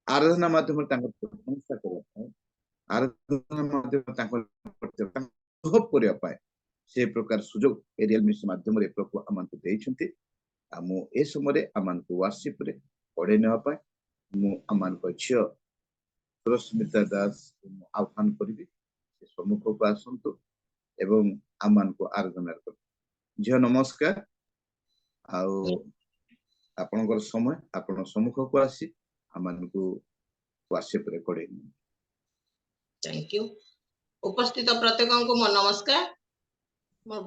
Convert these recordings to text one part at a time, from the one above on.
आराधना माध्यम प्रशंसा करने आराधना माध्यम से प्रकार सुजोग एरियल मिशन माध्यम प्रभु आमको देइछन्ति मु ए समय आमको वर्शिप रे पढ़े न पाए मु आमको झियो सुरस्मिता दास आह्वान करी सम्मुख को आसतु एवं आमको आराधना कर झियो नमस्कार आपनकर समय आपन सम्मुख को आसी आमको वर्शिप रे पढ़े। थैंक यू उपस्थित प्रत्येक को मो नमस्कार मो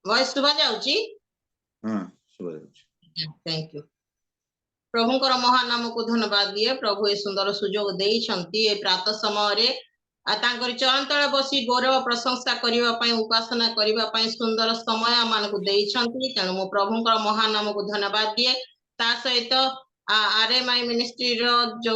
वॉइस सुबा जाउची हां सुबा जाउची थैंक यू प्रभुंकर महान नाम को धन्यवाद दिए प्रभु ए सुंदर सुजोग देइछंती ए प्रातः समय रे तांकर चरण तळे बसी गौरव प्रशंसा करिवा पई उपासना करिवा पई सुंदर समय मान को देइछंती तेणु मो प्रभुंकर महान नाम को धन्यवाद दिए ता सहित आरएमआई मिनिस्ट्री रो जो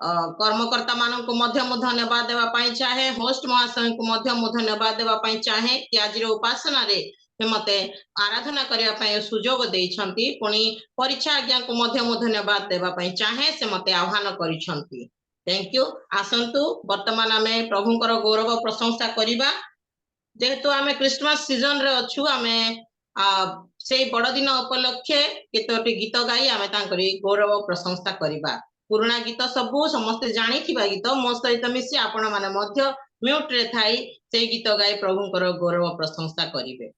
कर्मकर्ता मान को मध्य मो धन्यवाद देवा पई चाहे होस्ट महाशय को मध्य मो धन्यवाद देवा पई चाहे कि आज रो उपासना रे मते आराधना करिया पई सुजोग देइछंती पुनी परीक्षा आज्ञा को मध्य मो धन्यवाद देवा पई चाहे से मते आह्वान करिछंती थैंक यू आसंतु वर्तमान आमे प्रभुंकर गौरव प्रशंसा करिबा जेहेतु आमे क्रिसमस सीजन रे अछु आमे से बड़ दिन उपलक्षे केतोटी गीत गाई आमे तांकरी गौरव प्रशंसा करिबा पुराना गीत सबु समस्त जानी थिबा गीत मो सहित मिसी आपण माने मध्य म्यूट रे थाई से गीत गाई प्रभुंकर गौरव प्रशंसा करिवे।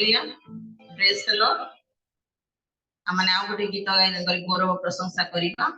हालेलुया प्रेज द लॉर्ड हमने आउ गोटे गीत गाई गौरव प्रशंसा करिबा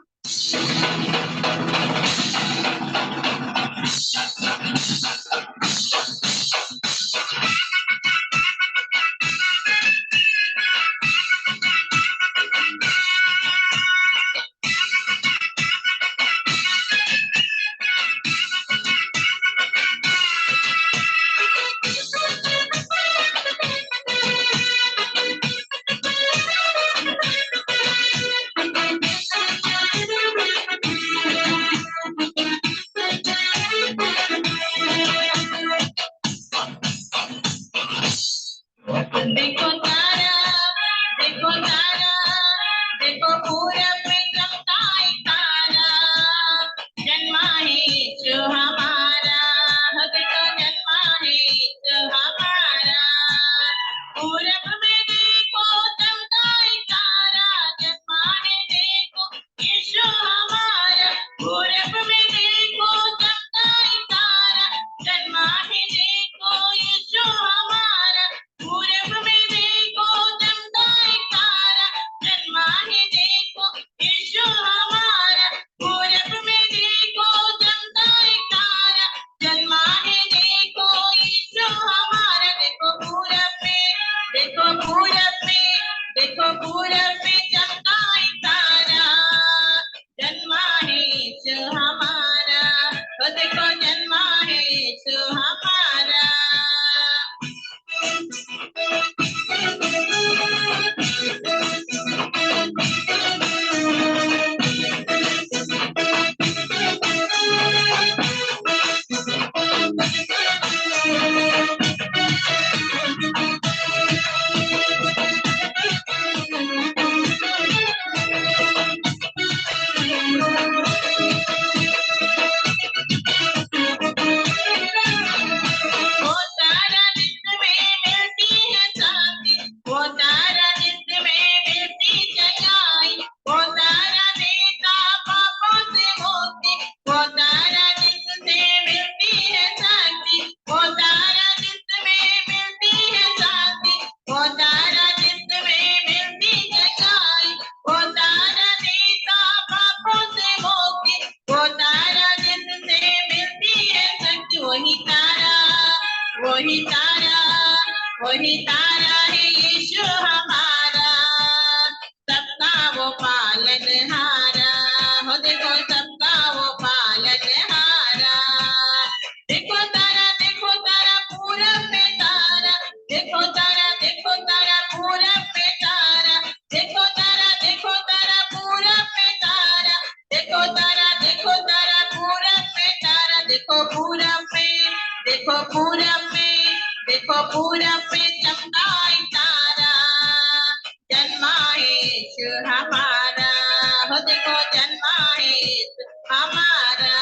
वही तारा है यीशु हमारा सबका वो पालनहारा हो देखो सबका वो पालनहारा देखो तारा पूरब में तारा देखो तारा पूरब में तारा देखो तारा पूरब में तारा देखो तारा पूरब में तारा देखो पूरब में चमकाई तारा जन्मा है यीशु हमारा हो देखो जन्मा है यीशु हमारा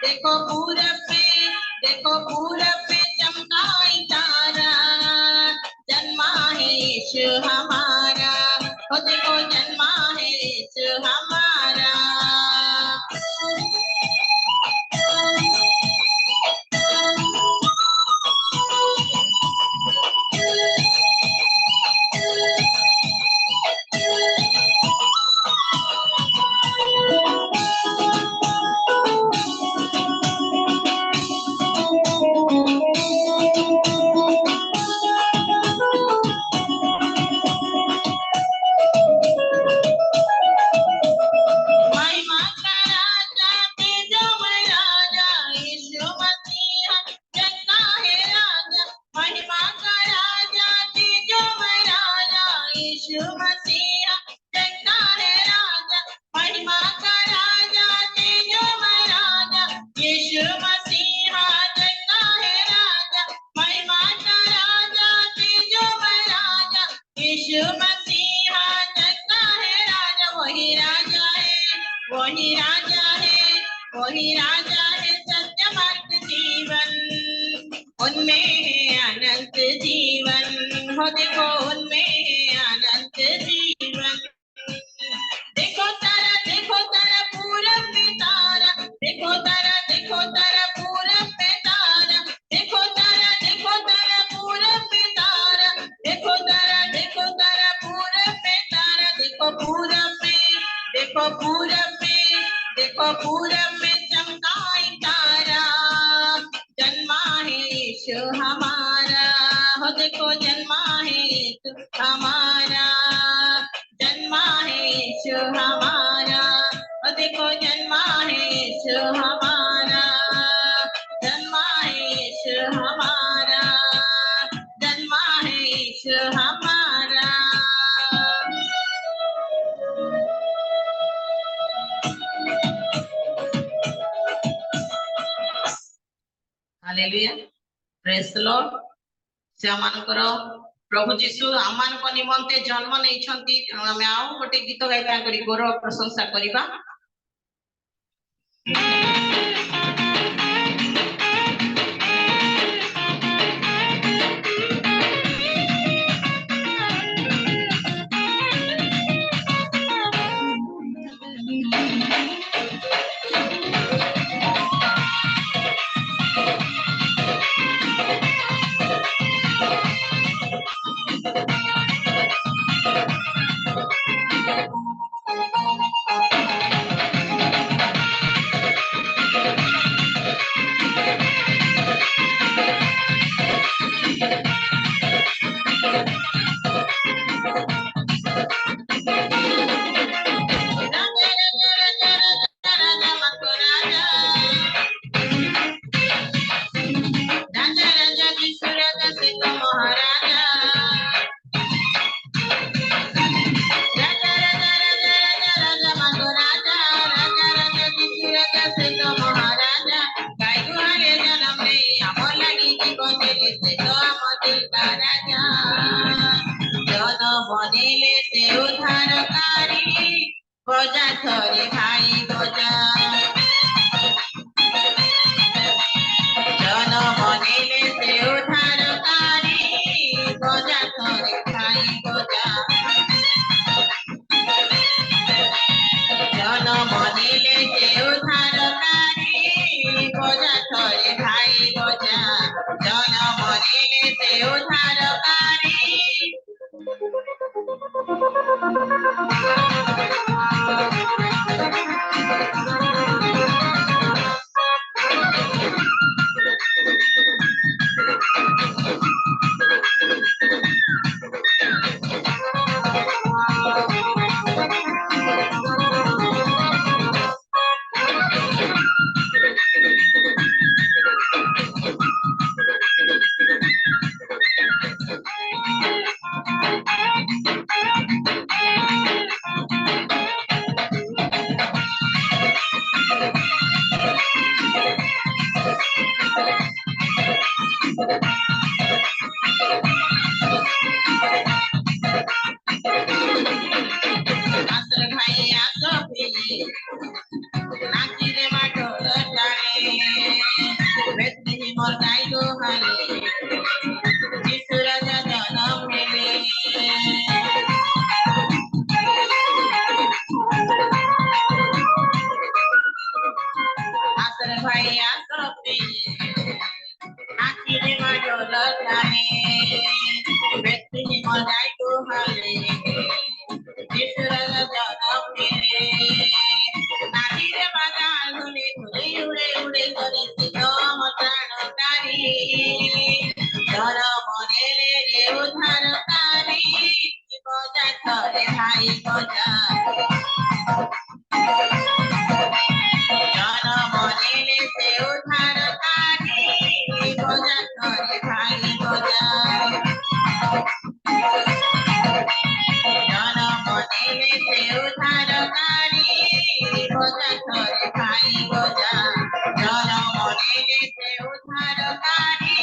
देखो पूरब ओ देखो जन्मा है यीशु हमारा। महिमा का राजा तेजोमय राजा यीशु मसीहा जग का है राजा। महिमा का राजा तेजोमय राजा यीशु मसीहा जग का है राजा। महिमा का राजा तेजोमय राजा यीशु मसीहा जग का है राजा। महिमा का राजा तेजोमय राजा यीशु मसीहा जग का है राजा। वही राजा है, वही राजा है, वही राजा है सत्य मार्ग जीवन, उनमें है अनंत जीवन। हो देखो उनमें है अनंत जीवन। देखो तारा पूरब में तारा, देखो तारा पूरब में तारा, देखो तारा पूरब में तारा, देखो तारा पूरब में तारा। देखो पूरब में, देखो पूरब में, देखो पूरब में चमका एक तारा, जन्मा है यीशु हमारा। हो देखो जन्मा है यीशु हमारा, जन्मा है यीशु हमारा। हो देखो जन्मा है यीशु हमारा, जन्मा है यीशु हमारा, जन्मा है यीशु हमारा। Hallelujah, praise the Lord. से आमानकर प्रभु जीशु आमानक निमंते जन्म नहीं छंती। तेणु आमे आउ गोटे गीत गाई तांकरी गौरव प्रशंसा करिबा। बनेले से उद्धारकारी बजा थरे भाई बजा। जन बनेले से उद्धारकारी बजा थरे भाई बजा। जन बनेले से उद्धारकारी बजा थरे भाई बजा। जन बनेले से उद्धारकारी। बजा जन्म लेले से उद्धारकारी बजा करे भाई बजा जन्म लेले से उद्धारकारी बजा करे भाई बजा जन्म लेले से उद्धारकारी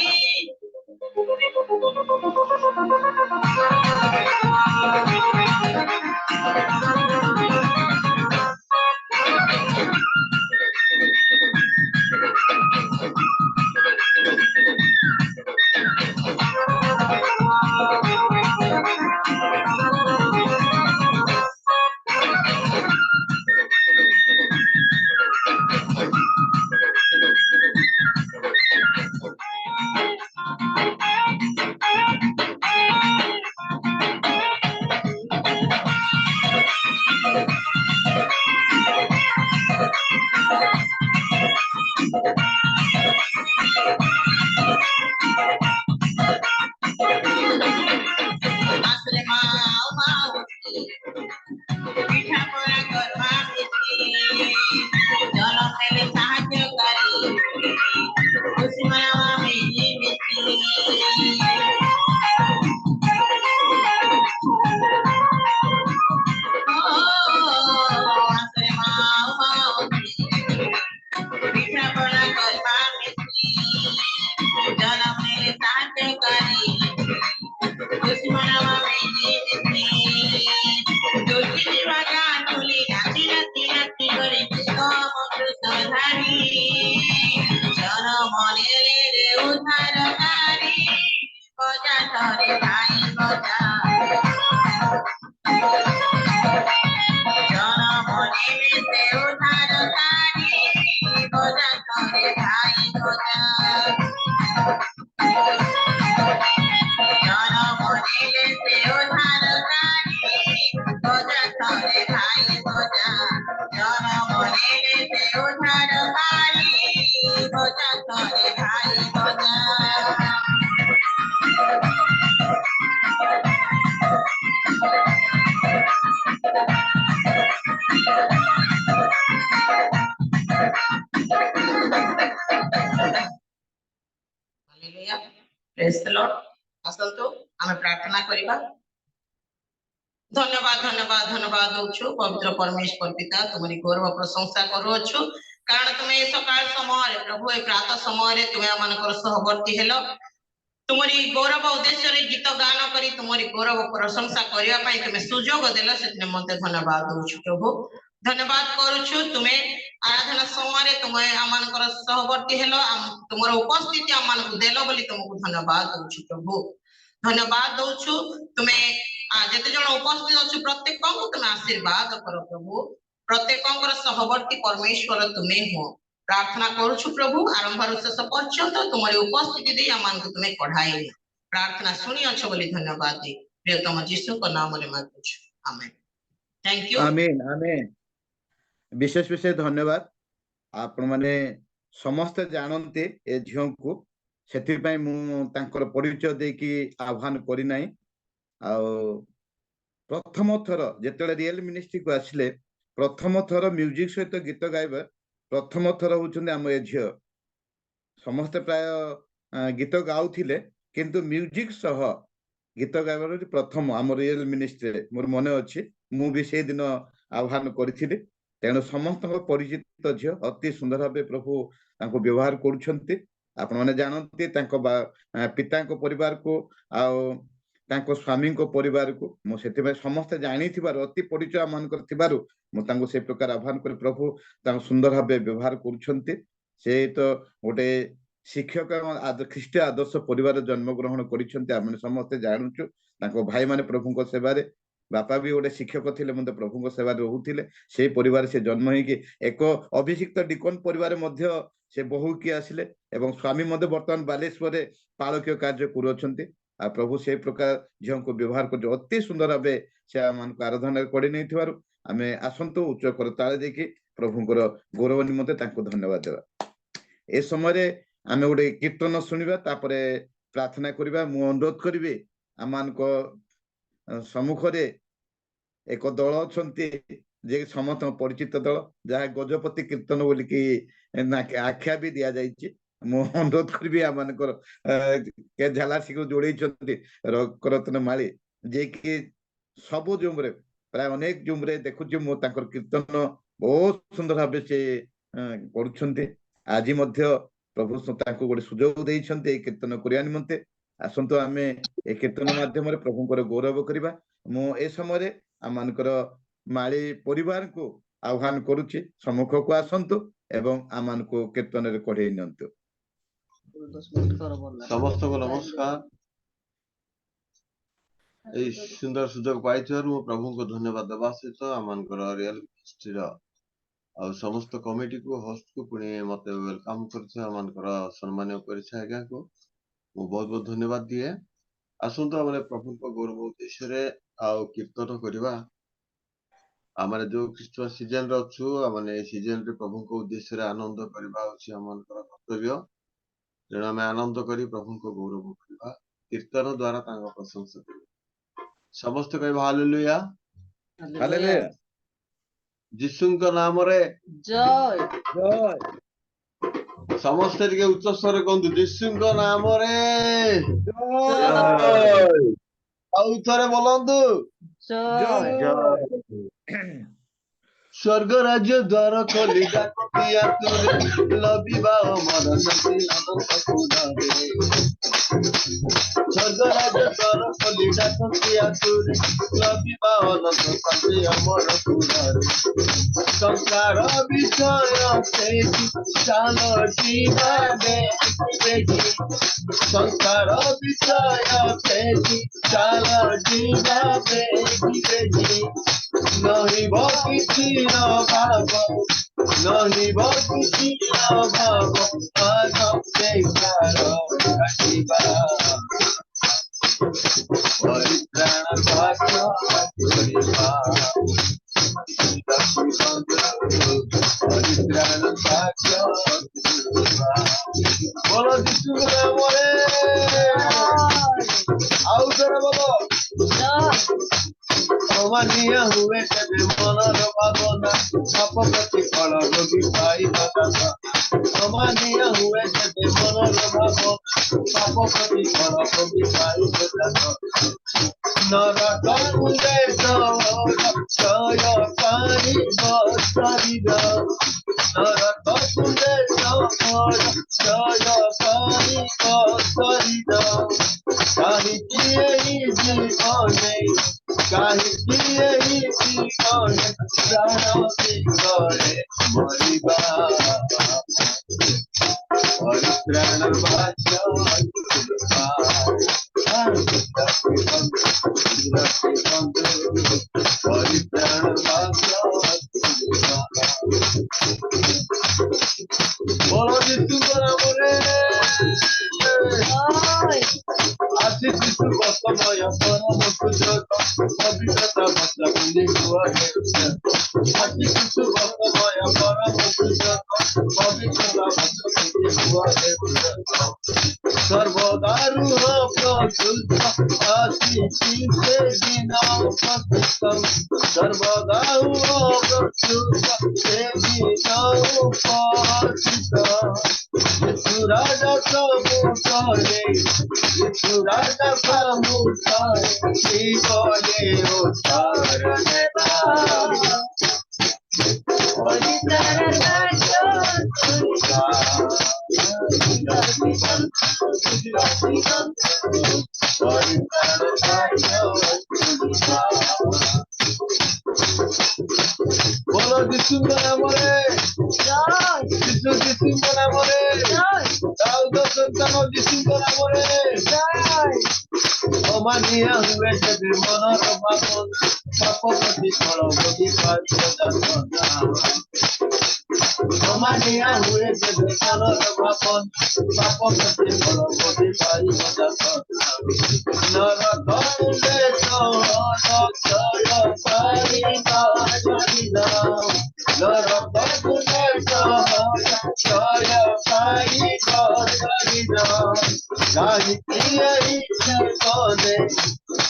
आश्रे माँ माँ पिठा परा गरमा मिठी जन्म लेले साहाय्यकारी खुशी मनावा मिठी मिठी आश्रे माँ माँ पिठा परा गरमा मिठी जन्म लेले साहाय्यकारी खुशी मनावा मिठी मिठी जोशी जीवा गानुली नाची नाची नाची करे समधारी जन्म लेले रे उद्धारकारी बजा करे भाई बजा जन्म लेले से उद्धारकारी बजा करे भाई बजा जन्म लेले से उद्धारकारी बजा करे भाई बजा जन्म लेले से उद्धारकारी बजा करे भाई बजा हालेलुया प्रेज द लॉर्ड आसंतु आमे प्रार्थना करिबा धन्यवाद धन्यवाद धन्यवाद दउछु पवित्र परमेश्वर पिता तुम्हारी गौरव प्रशंसा करूछु कारण तुम्हें सकाळ समय प्रभु ए प्रातः समय तुम्हें आमनकर सहवर्ती हेलो तुम्हारी गौरव उद्देश्य रे गीत गान करी तुम्हारी गौरव प्रशंसा करिया पई तुम्हें सुजोग देला सेतने मते धन्यवाद दउछु प्रभु धन्यवाद करूछु तुम्हें आराधना समय तुम्हें आमनकर सहवर्ती हेलो तुम्हार उपस्थिति आमनकु देलो बोली तुमको धन्यवाद दउछु प्रभु धन्यवाद दउछु तुम्हें जेते जण उपस्थित अछि प्रत्येक को तुम्हें आशीर्वाद करो प्रभु प्रत्येक सहवर्ती परमेश्वर तुम्हें हो प्रार्थना करूछु प्रभु आरंभ शेष पर्यंत तुम्हारी उपस्थिति दे आमनकु तुम्हें पढ़ाई प्रार्थना सुनी अच्छो बोली धन्यवाद दे प्रियतम यीशु को नाम रे मांगुछु आमेन थैंक यू आमेन आमेन विशेष विशेष धन्यवाद आपण माने समस्त जानते ए झियो को सेति पई मु तांकर परिचय दे कि आह्वान करि नाही आ प्रथम थर जेतले रियल मिनिस्ट्री को आसिले प्रथम थर म्यूजिक सहित गीत गाइबा प्रथम थर होचंदे हम ए झियो समस्त प्राय गीत गाउथिले किंतु म्यूजिक सह गीत गाइबार प्रथम हम रियल मिनिस्ट्री मोर मने अछि मु भी से दिन आह्वान करिथिले तेणु समस्त परिचित झियो अति सुंदर भावे प्रभु तांको व्यवहार करूछंती आपण माने जानते तांको पिता को परिवार को आउ तांको स्वामी को परिवार को मु सेति में समस्त जानि थिबार अति परिचय मानकर थिबारु मु तांको से प्रकार आह्वान कर प्रभु तांको सुंदर भावे व्यवहार करूछंती से तो गोटे शिक्षक ख्रीष्टीय आदर्श परिवार जन्म ग्रहण करिछंती आमे समस्त जानुछु तांको भाई माने प्रभु को सेवारे बापा भी गोटे शिक्षक थिले मते प्रभु को सेवा रहुथिले से परिवार से जन्म होई कि एक अभिषिक्त डिकन परिवार मध्य से बहु की आसिले एवं स्वामी मध्य वर्तमान बालेश्वर पालकीय कार्य करूछंती आ प्रभु से प्रकार झियो को व्यवहार कर अति सुंदर भावे से मान को आराधना करि नै थिबारु आमे आसंतु उच्च करताळे देखि प्रभु को गौरव निमते तांको धन्यवाद देबा ए समय रे आमे गोटे कीर्तन सुनिबा तापरे प्रार्थना करिबा मु अनुरोध करिवे आमान को सम्मुख रे एक दल अछंती जे समस्त परिचित दल जहाँ गजपति कीर्तन बोलिकी आख्या भी दिया जाइए। मु अनुरोध करी आम के झालासी को जोड़े रत्न माली जे कि सबु जुम रे प्राय अनेक जुम रे देखुची मु तांकर कीर्तन बहुत सुंदर भाव से करुछंती। आज मध्य प्रभु तांको गोटे सुजोग देइछंती ए कीर्तन करिया निमंते। आसंतो आमे ए कीर्तन माध्यम रे प्रभुंकर गौरव करिबा। मु ए समय आमनकर माली परिवार को आह्वान करुछि सम्मुख को आसंतु एवं आमान को कीर्तन रे कढेई नियंतु। समस्त को नमस्कार। ए सुंदर सुजोग पाइथिबार मु प्रभु को धन्यवाद देवा सहित आमनकर रियल हिस्ट्री आ समस्त कमिटी को होस्ट को पुणी मते वेलकम करछे आमनकर सम्माननीय परिचय आज्ञा को मु बहुत बहुत धन्यवाद दिए। आसंतो हमरे प्रभु को गौरव उद्देश्य रे आ कीर्तन करबा। आमरे जो क्रिसमस सीजन रे अछु आमने सीजन रे प्रभु को उद्देश्य रे आनंद करबा होछि आमनकर कर्तव्य। तेणु आम आनंद करी प्रभु को गौरव करबा कीर्तन द्वारा तांको प्रशंसा करबा। समस्त कहबा हालेलुया हालेलुया। यीशु को नाम रे जय जय। समस्त के उच्च स्वर कहंतु यीशु को नाम रे जय। आउ थरे बोलंतु जय। स्वर्ग राज्य द्वार खोली डाकिया तुरे लबिबा मन शक्ति अनंत पुनारे। स्वर्ग राज्य द्वार खोली डाकिया तुरे लबिबा अनंत शक्ति अमर पुनारे। संसार विषय से चालो जीवा बेगी। संसार विषय से चालो जीवा बेगी। नहीं किसी भाव नहीं किसी भाव परित्राण भाग्य परित्राण भाग्य बोलो यीशु नाम रे आउ जरा बोलो अमानिया हुए तेरे मनर भावना पाप प्रतिफल रोगी पाई बता। अमानिया हुए तेरे मनर भावना पाप प्रतिफल रोगी पाई बता। नरक मुंडे जय पानी बसरिद। नरक मुंडे जय पानी बसरिद। काहे किए जीवने काहे किए जीवने प्राण करे मरिबा। परित्राण भाग्य परित्राण भाग्य बोलो यीशु नाम रे आदि यीशु बसमय परम सुजग पवित्रता बसला बुंदी गुआरे। आदि यीशु बसमय परम सुजग पवित्रता बसला बुंदी गुआरे। सर्वदा रूह प्रसुत आदि से बिना उपस्थितम। सर्वदा रूह प्रसुत से बिना उपस्थितम। यीशु राजा प्रभु करे यीशु राजा प्रभु करे जीवने उद्धार देवा। परित्राण बोलो यीशु नाम रे यीशु यीशु नाम रे दाऊद संतान यीशु नाम रे। अमानिया हुए तेरे मनर भावना पाप प्रतिफल रोगी पाई बता। अमानिया हुए तेरे मनर भावना पाप प्रतिफल रोगी पाई बता। नरक मुंडे जय पानी बसरिद। नरक मुंडे जय पानी बसरिद। काहे किए जीवने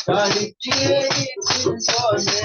काहे किए जीवने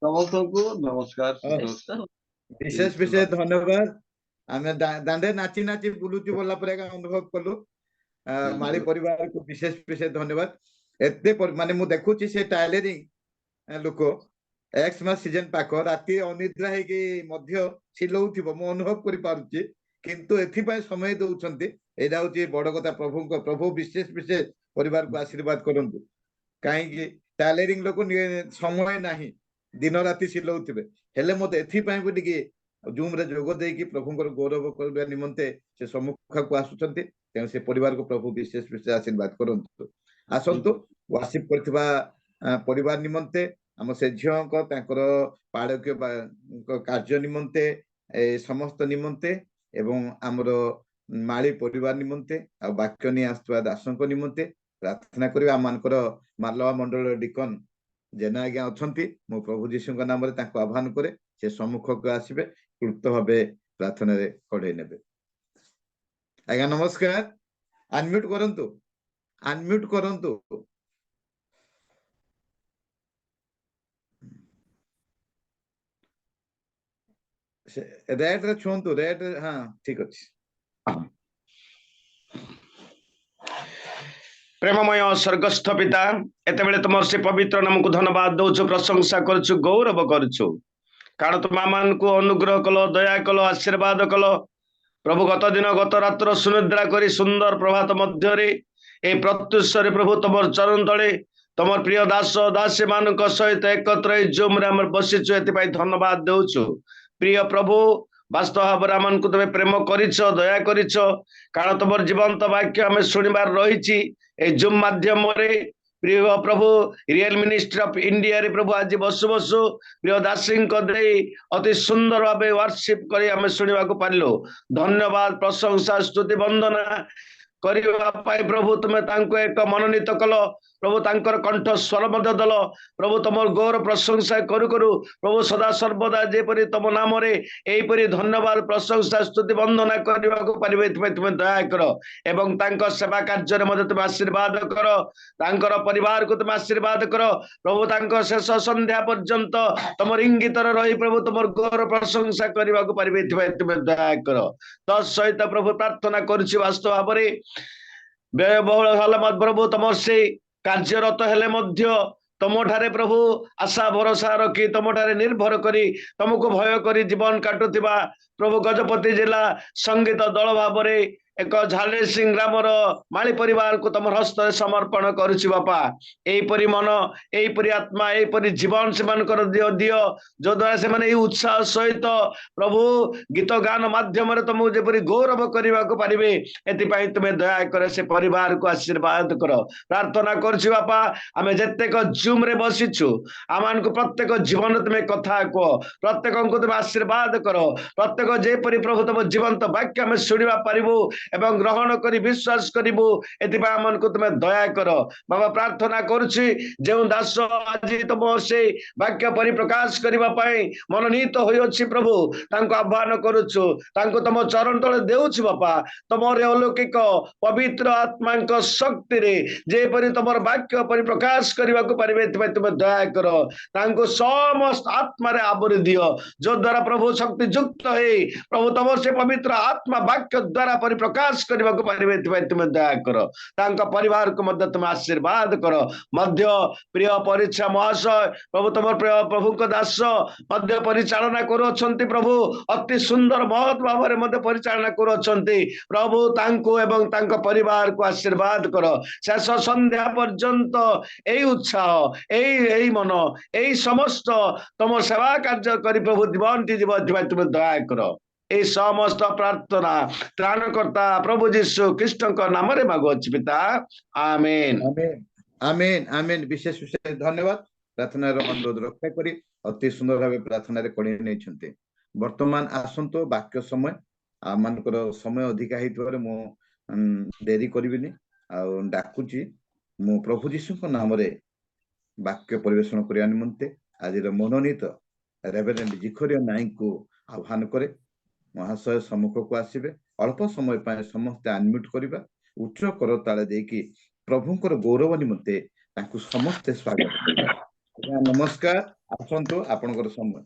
ସମସ୍ତଙ୍କୁ ନମସ୍କାର। विशेष विशेष धन्यवाद। आमे दांडे नाची नाची बुलुची बोला पर अनुभव कलु माली परिवार को विशेष विशेष धन्यवाद। एते माने मु देखुची से टाइलरिंग लोक एक्समास सीजन पाख राति अनिद्रा है कि मध्य सिलौथिबो मु अनुभव करि पारुची किंतु एथि पय समय दउछंती एडा होची बड़ कथा। प्रभु विशेष विशेष परिवार को आशीर्वाद करंतु काहे कि टाइलरिंग लोक समय नाही दिन राति सिलौथिबे हेले मते एथि पय बोली कि जूम रे जोग दे कि प्रभुंकर गौरव करबा निमंते से सम्मुख को आसुचंती तेणु से परिवार को प्रभु विशेष विशेष आशीर्वाद करंतु। आसंतु वासिप करथिबा परिवार निमंते हम से झियो को तांकर पाड़क कार्य निमंते समस्त निमंते एवं हमर माली परिवार निमंते आ वाक्य नि आस्तवा दासंक निमंते प्रार्थना करिवा। आमानकर मालवा मंडल डिकन जेना आज्ञा अछंती मो प्रभु जीशुଙ୍କ नामरे तांको आह्वान करे से सम्मुख को आसीबे कृत भाबे प्रार्थना रे कढे नेबे। आज्ञा नमस्कार। अनम्यूट करंतु अनम्यूट करंतु। रेड रे छुंतु रेड हां ठीक अछि। प्रेममय स्वर्गस्थ पिता एते बेले तुम से पवित्र नाम को धन्यवाद दउछु प्रशंसा करछु गौरव करछु कारण तुम मान को अनुग्रह कलो दया कलो आशीर्वाद कलो प्रभु। गत दिन गत रात्र सुनिद्रा करी सुंदर प्रभात मध्य रे ए प्रत्युषरे प्रभु तुम चरण तले तुम प्रिय दास दासी मान सहित एकत्र जूम रे हमर बसिछु एति पई धन्यवाद दउछु। प्रिय प्रभु वास्तव भाव आमान को तुम प्रेम करिछ दया करिछ कारण तुम जीवंत वाक्य हमें सुनिबार रहिछि ए जूम माध्यम रे। प्रिय प्रभु रियल मिनिस्ट्री ऑफ इंडिया रे प्रभु आज बसु बसु प्रिय दासी अति सुंदर भाव वर्शिप करी हमें सुनिबा को पारिलो। धन्यवाद प्रशंसा स्तुति वंदना करबा पाई प्रभु तुमे तांको एक मनोनीत कलो प्रभु तांकर कंठ स्वर मध्य दल प्रभु तुम गौर प्रशंसा करू करू प्रभु सदा सर्वदा जेपरि तुम नाम रे एपरि धन्यवाद प्रशंसा स्तुति वंदना करबा को पारिबे तुमे दया करो एवं तांको सेवा कार्य रे मध्य तुम आशीर्वाद करो तांकर परिवार को तुम आशीर्वाद करो प्रभु तांको शेष संध्या पर्यंत तुम इंगित रही प्रभु तुम गौर प्रशंसा करबा को पारिबे तुमे दया करो। तत्सहित प्रभु प्रार्थना करूछि वास्तव भाव रे व्ययबहुल हल प्रभु तुम से कार्यरत हेले मध्य ତମ ଠାରେ ପ୍ରଭୁ ଆଶା ଭରସା ରଖି ତମ ଠାରେ ନିର୍ଭର କରି ତମକୁ ଭୟ କରି ଜୀବନ କାଟୁଥିବା ପ୍ରଭୁ ଗଜପତି ଜିଲ୍ଲା ସଙ୍ଗୀତ ଦଳ ଭାବରେ ଏକ ଝାଲେସିଂ ଗ୍ରାମର ମାଳି ପରିବାରକୁ ତମ ହସ୍ତରେ ସମର୍ପଣ କରୁଛି ବାପା। ଏହିପରି ମନ, ଏହିପରି ଆତ୍ମା, ଏହିପରି ଜୀବନ ସେମାନଙ୍କର ଦିଅ ଦିଅ, ଯଦ୍ୱାରା ସେମାନେ ଏହି ଉତ୍ସାହ ସହିତ ପ୍ରଭୁ ଗୀତ ଗାନ ମାଧ୍ୟମରେ ତମକୁ ଯେପରି ଗୌରବ କରିବାକୁ ପାରିବେ, ଏଥିପାଇଁ ତୁମେ ଦୟାକର ସେ ପରିବାରକୁ ଆଶୀର୍ବାଦ କର। ପ୍ରାର୍ଥନା କରୁଛି ବାପା, ଆମେ ଯେତେକ ଜୁମ୍ ରେ ବସିଛୁ ଆମମାନଙ୍କୁ ପ୍ରତ୍ୟେକ ଜୀବନରେ ତୁମେ କଥା କୁହ, ପ୍ରତ୍ୟେକଙ୍କୁ ତୁମେ ଆଶୀର୍ବାଦ କର। ପ୍ରତ୍ୟେକ ଯେପରି ପ୍ରଭୁ ତମ ଜୀବନ୍ତ ବାକ୍ୟ ଆମେ ଶୁଣିବା ପାରିବୁ ଏବଂ ଗ୍ରହଣ କରି ବିଶ୍ୱାସ କରିବୁ, ଏଥିପାଇଁ ଆମମାନଙ୍କୁ ତୁମେ ଦୟା କର। ବାବା ପ୍ରାର୍ଥନା କରୁଛି ଯେଉଁ ଦାସ ଆଜି ତମ ସେଇ ବାକ୍ୟ ପରିପ୍ରକାଶ କରିବା ପାଇଁ ମନୋନୀତ ହୋଇଅଛି ପ୍ରଭୁ, ତାଙ୍କୁ ଆହ୍ୱାନ କରୁଛୁ, ତାଙ୍କୁ ତମ ଚରଣ ତଳେ ଦେଉଛି ବାପା। ତମର ଅଲୌକିକ ପବିତ୍ର ଆତ୍ମାଙ୍କ ଶକ୍ତିରେ ଯେପରି ତମର ବାକ୍ୟ ପରିପ୍ରକାଶ କରିବାକୁ ପାରିବେ, ଏଥିପାଇଁ ତୁମେ ଦୟା କର। ତାଙ୍କୁ ସମସ୍ତ ଆତ୍ମାରେ ଆବରି ଦିଅ, ଯଦ୍ୱାରା ପ୍ରଭୁ ଶକ୍ତି ଯୁକ୍ତ ହେଇ ପ୍ରଭୁ ତମର ସେ ପବିତ୍ର ଆତ୍ମା ବାକ୍ୟ ଦ୍ୱାରା ପରିପ୍ରକାଶ କରିବାକୁ ପାରିବେ, ଏଥିପାଇଁ ତୁମେ ଦୟା କର। ତାଙ୍କ ପରିବାରକୁ ମଧ୍ୟ ତୁମେ ଆଶୀର୍ବାଦ କର। ମଧ୍ୟ ପ୍ରିୟ ପରୀକ୍ଷା ମହାଶୟ ପ୍ରଭୁ ତମର ପ୍ରିୟ ପ୍ରଭୁଙ୍କ ଦାସ ମଧ୍ୟ ପରିଚାଳନା କରୁଅଛନ୍ତି ପ୍ରଭୁ, ଅତି ସୁନ୍ଦର ମହତ୍ ଭାବରେ ମଧ୍ୟ ପରିଚାଳନା କରୁଅଛନ୍ତି ପ୍ରଭୁ। ତାଙ୍କୁ ଏବଂ ତାଙ୍କ ପରିବାରକୁ ଆଶୀର୍ବାଦ କର। ଶେଷ ସନ୍ଧ୍ୟା ପର୍ଯ୍ୟନ୍ତ ଏଇ ଉତ୍ସାହ, ଏଇ ମନ, ଏଇ ସମସ୍ତ ତମ ସେବା କାର୍ଯ୍ୟ କରି ପ୍ରଭୁ ଜୀବନଟି ଯିବ, ଏଥିପାଇଁ ତୁମେ ଦୟା କର। এই সমস্ত প্রার্থনা ত্রাণকর্তা প্রভু যীশু খ্রিস্টଙ୍କ নামରେ ମାଗୁଅଛି ପିତା, ଆମେନ୍। ଆମେନ୍ ଆମେନ୍ ଆମେନ୍। ବିଶେଷ ବିଶେଷ ଧନ୍ୟବାଦ ପ୍ରାର୍ଥନାର ଅନୁରୋଧ ରକ୍ଷା କରି ଅତି ସୁନ୍ଦର ଭାବେ ପ୍ରାର୍ଥନାରେ କଢ଼େଇ ନେଇଛନ୍ତି। ବର୍ତ୍ତମାନ ଆସନ୍ତୁ ବାକ୍ୟ ସମୟ। ଆମମାନଙ୍କର ସମୟ ଅଧିକା ହେଇଥିବାରୁ ମୁଁ ଡେରି କରିବିନି, ଆଉ ଡାକୁଛି ମୁଁ ପ୍ରଭୁ ଯୀଶୁଙ୍କ ନାମରେ ବାକ୍ୟ ପରିବେଷଣ କରିବା ନିମନ୍ତେ ଆଜିର ମନୋନୀତ ରେଭରେଣ୍ଡ ଜିଖରିୟ ନାୟକଙ୍କୁ ଆହ୍ୱାନ କରେ। ମହାଶୟ ସମ୍ମୁଖକୁ ଆସିବେ। ଅଳ୍ପ ସମୟ ପାଇଁ ସମସ୍ତେ ଅନମ୍ୟୁଟ୍ କରିବା, ଉଚ୍ଚ କରତାଳ ଦେଇକି ପ୍ରଭୁଙ୍କର ଗୌରବ ନିମନ୍ତେ ତାଙ୍କୁ ସମସ୍ତେ ସ୍ୱାଗତ କରିବା। ନମସ୍କାର, ଆସନ୍ତୁ ଆପଣଙ୍କର ସମୟ।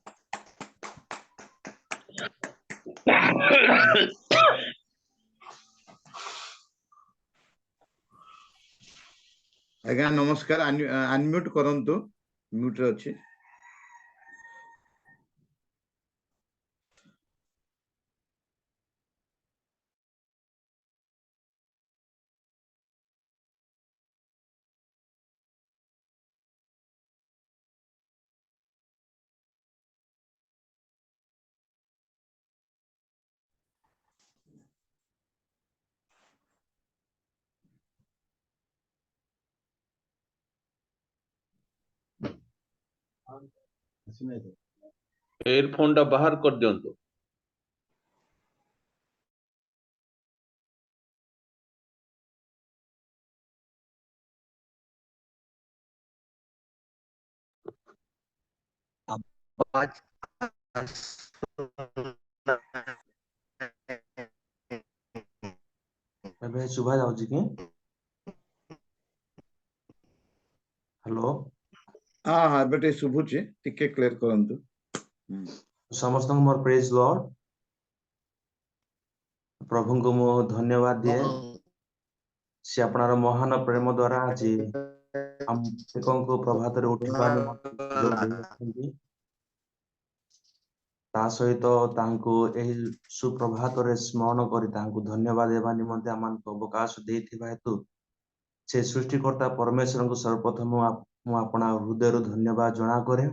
ଆଜ୍ଞା ନମସ୍କାର, ଅନମ୍ୟୁଟ୍ କରନ୍ତୁ, ମ୍ୟୁଟରେ ଅଛି। एयरफोन टा बाहर कर दियंतु। ଏବେ ଶୁଭା ଯାଉଛି କି? ହ୍ୟାଲୋ, ହଁ ହଁ ଏବେ ଟିକେ ଶୁଭୁଛି, ଟିକେ କ୍ଲିୟର କରନ୍ତୁ। ସମସ୍ତଙ୍କୁ ମୋର ପ୍ରେଜ୍ ଲର୍ଡ। ପ୍ରଭୁଙ୍କୁ ମୁଁ ଧନ୍ୟବାଦ ଦିଏ, ସେ ଆପଣଙ୍କର ମହାନ ପ୍ରେମ ଦ୍ୱାରା ଆଜି ଆମ ପ୍ରତ୍ୟେକଙ୍କୁ ପ୍ରଭାତରେ ଉଠିବା ନିମନ୍ତେ ସୁଯୋଗ ଦେଇଛନ୍ତି। ତା ସହିତ ତାଙ୍କୁ ଏହି ସୁପ୍ରଭାତରେ ସ୍ମରଣ କରି ତାଙ୍କୁ ଧନ୍ୟବାଦ ଦେବା ନିମନ୍ତେ ଆମମାନଙ୍କୁ ଅବକାଶ ଦେଇଥିବା ହେତୁ ସେ ସୃଷ୍ଟିକର୍ତ୍ତା ପରମେଶ୍ୱରଙ୍କୁ ସର୍ବପ୍ରଥମ ମୁଁ ଆପଣା ହୃଦୟରୁ ଧନ୍ୟବାଦ ଜଣା କରେ।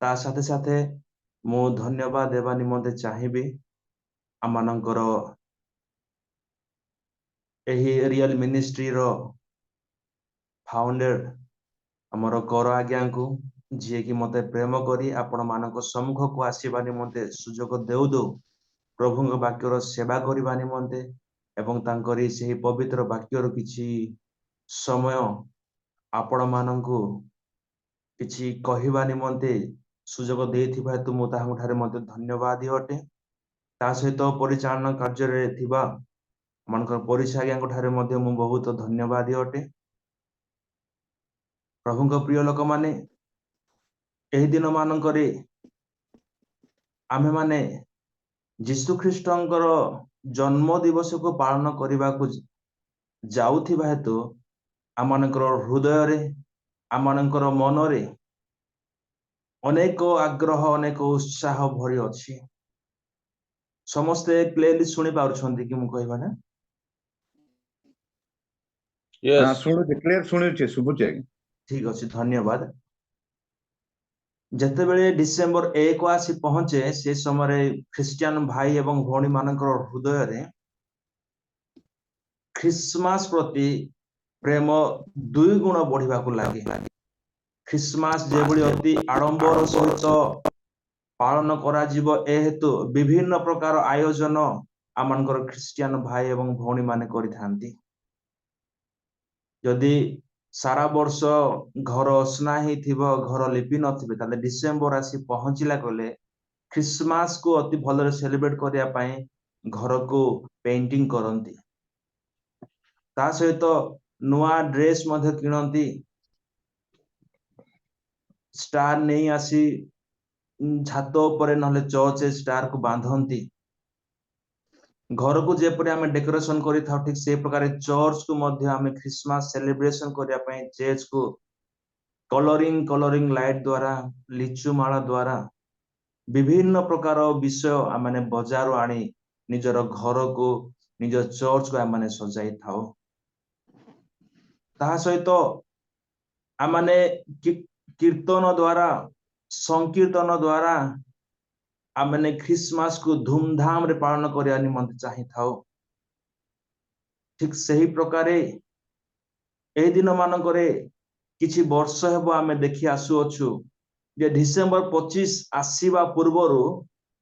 ତା ସାଥେ ସାଥେ ମୁଁ ଧନ୍ୟବାଦ ଦେବା ନିମନ୍ତେ ଚାହିଁବି ଆମମାନଙ୍କର ଏହି ରିଅଲ ମିନିଷ୍ଟ୍ରିର ଫାଉଣ୍ଡର ଆମର କର ଆଜ୍ଞାଙ୍କୁ, ଯିଏକି ମତେ ପ୍ରେମ କରି ଆପଣ ମାନଙ୍କ ସମ୍ମୁଖକୁ ଆସିବା ନିମନ୍ତେ ସୁଯୋଗ ଦେଉ ଦେଉ ପ୍ରଭୁଙ୍କ ବାକ୍ୟର ସେବା କରିବା ନିମନ୍ତେ ଏବଂ ତାଙ୍କରି ସେହି ପବିତ୍ର ବାକ୍ୟର କିଛି ସମୟ ଆପଣ ମାନଙ୍କୁ କିଛି କହିବା ନିମନ୍ତେ ସୁଯୋଗ ଦେଇଥିବା ହେତୁ ମୁଁ ତାହାଙ୍କ ଠାରେ ମଧ୍ୟ ଧନ୍ୟବାଦ ଅଟେ। ତା ସହିତ ପରିଚାଳନା କାର୍ଯ୍ୟରେ ଥିବା ମାନଙ୍କର ପରିଚୟ ଆଜ୍ଞାଙ୍କ ଠାରେ ମଧ୍ୟ ମୁଁ ବହୁତ ଧନ୍ୟବାଦ ଅଟେ। ପ୍ରଭୁଙ୍କ ପ୍ରିୟ ଲୋକମାନେ, ଏହି ଦିନ ମାନଙ୍କରେ ଆମେମାନେ ଯୀଶୁ ଖ୍ରୀଷ୍ଟଙ୍କର ଜନ୍ମ ଦିବସକୁ ପାଳନ କରିବାକୁ ଯାଉଥିବା ହେତୁ ଆମମାନଙ୍କର ହୃଦୟରେ आमनकर मनरे अनेक आग्रह अनेक उत्साह भरी अछि समस्ते क्लियरली सुनी पाउछन्ती कि मु कहबा ना Yes. ଶୁଣୁଛି କ୍ଲିୟର ଶୁଣୁଛି ଶୁଭୁଛି ଆଜ୍ଞା। ठीक अछि धन्यवाद ଯେତେବେଳେ ଡିସେମ୍ବର 1 ଆସି ପହଞ୍ଚେ ସେ ସମୟରେ ଖ୍ରୀଷ୍ଟିଆନ ଭାଇ ଏବଂ ଭଉଣୀ ମାନଙ୍କର ହୃଦୟରେ ଖ୍ରୀଷ୍ଟମାସ ପ୍ରତି ପ୍ରେମ ଦୁଇ ଗୁଣ ବଢିବାକୁ ଲାଗେ ଖ୍ରୀଷ୍ଟମାସ ଯେଭଳି ଅତି ଆଡମ୍ବର ସହିତ ପାଳନ କରାଯିବ ଏ ହେତୁ ବିଭିନ୍ନ ପ୍ରକାର ଆୟୋଜନ ଆମମାନଙ୍କର ଖ୍ରୀଷ୍ଟିଆନ ଭାଇ ଏବଂ ଭଉଣୀ ମାନେ କରିଥାନ୍ତି ଯଦି सारा वर्ष घर असना ही थिबो घर लिपि नथिबे ताले डिसेंबर आसी पहुंचिला गले क्रिसमस को अति भलरे सेलिब्रेट करिया पई घर को पेंटिंग करंती ता सहित नुआ ड्रेस मध्ये किनंती स्टार नहीं आसी छात ऊपर नहले चर्च स्टार को बांधंती घर को जेपरि आमे डेकोरेशन करि थाउ ठीक से प्रकार चर्च को मध्ये आमे क्रिसमस सेलिब्रेशन करिया पई चर्च को कलरिंग लाइट द्वारा लिचु माला द्वारा विभिन्न प्रकार विषय आमे बाजार आनी निजर घर को निज चर्च को आमे सजाई थाउ ता सहित आमे कीर्तन द्वारा संकीर्तन द्वारा आमे क्रिसमस को धूमधाम रे पालन करिया निमंते चाहि थाउ ठीक सही प्रकार ए दिन मानकरे किछि वर्ष हेबो आमे देखि आसु अछु जे डिसेंबर 25 आसीबा पूर्वरु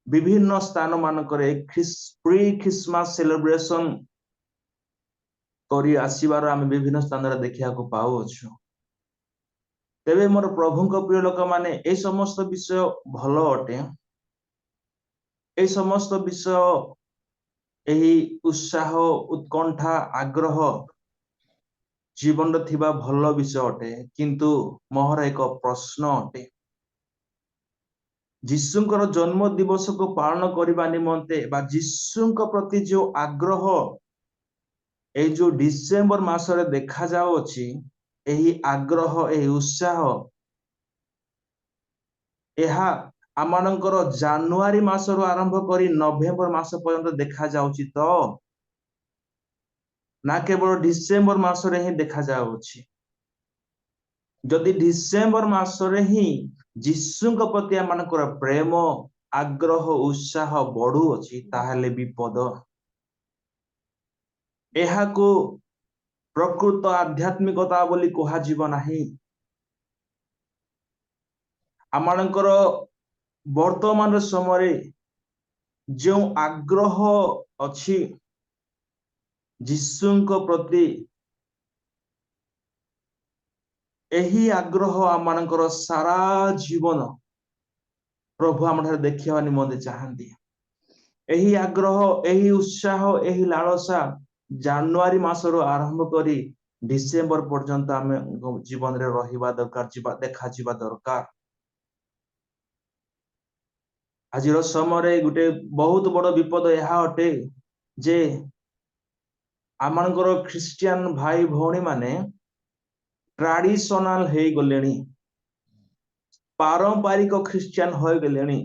विभिन्न स्थान मानकरे प्री क्रिसमस सेलिब्रेशन करी आसीबार आमे विभिन्न स्थान रे देखिया को पाउ अछु तेबे मोर प्रभुଙ୍କ प्रिय लोक माने ए समस्त विषय भलो अटे ए समस्त विषय एही उत्साह उत्कंठा आग्रह जीवन थिबा भलो विषय अटे किंतु मोहर एक प्रश्न अटे जिसुंकर जन्म दिवस को पालन करबा निमंते बा जिसुंक प्रति जो आग्रह ए जो डिसेंबर मासरे देखा जाओ अछि एही आग्रह एही उत्साह एहा आमानकर जानुआरी मासरो आरंभ करी नवेम्बर मास पर्यंत देखा जाउची तो ना केवल डिसेंबर मासरे ही देखा जाउची जदि डिसेंबर मासरे ही जिसुंक प्रति आमानकर प्रेम आग्रह उत्साह बढ़ु अछि ताहले विपद एहा को प्रकृत आध्यात्मिकता बोली कहा जीव नाही आमानकर वर्तमान समय जो आग्रह अछि जिसुंक प्रति एही आग्रह आमानकर सारा जीवन प्रभु आमठारे देखिया निमंते चाहंती एही आग्रह एही उत्साह एही लालसा जानुआरी मासरो आरंभ करी डिसेंबर पर्यंत आमे जीवन रे रहिबा दरकार देखा जीवा दरकार आजिर समय गोटे बहुत बड़ विपद यह अटे जे आमनकर ख्रिस्टियन भाई भौणी माने ट्रेडिशनल हे गलेनी पारंपरिक ख्रिस्टियन हो गलेनी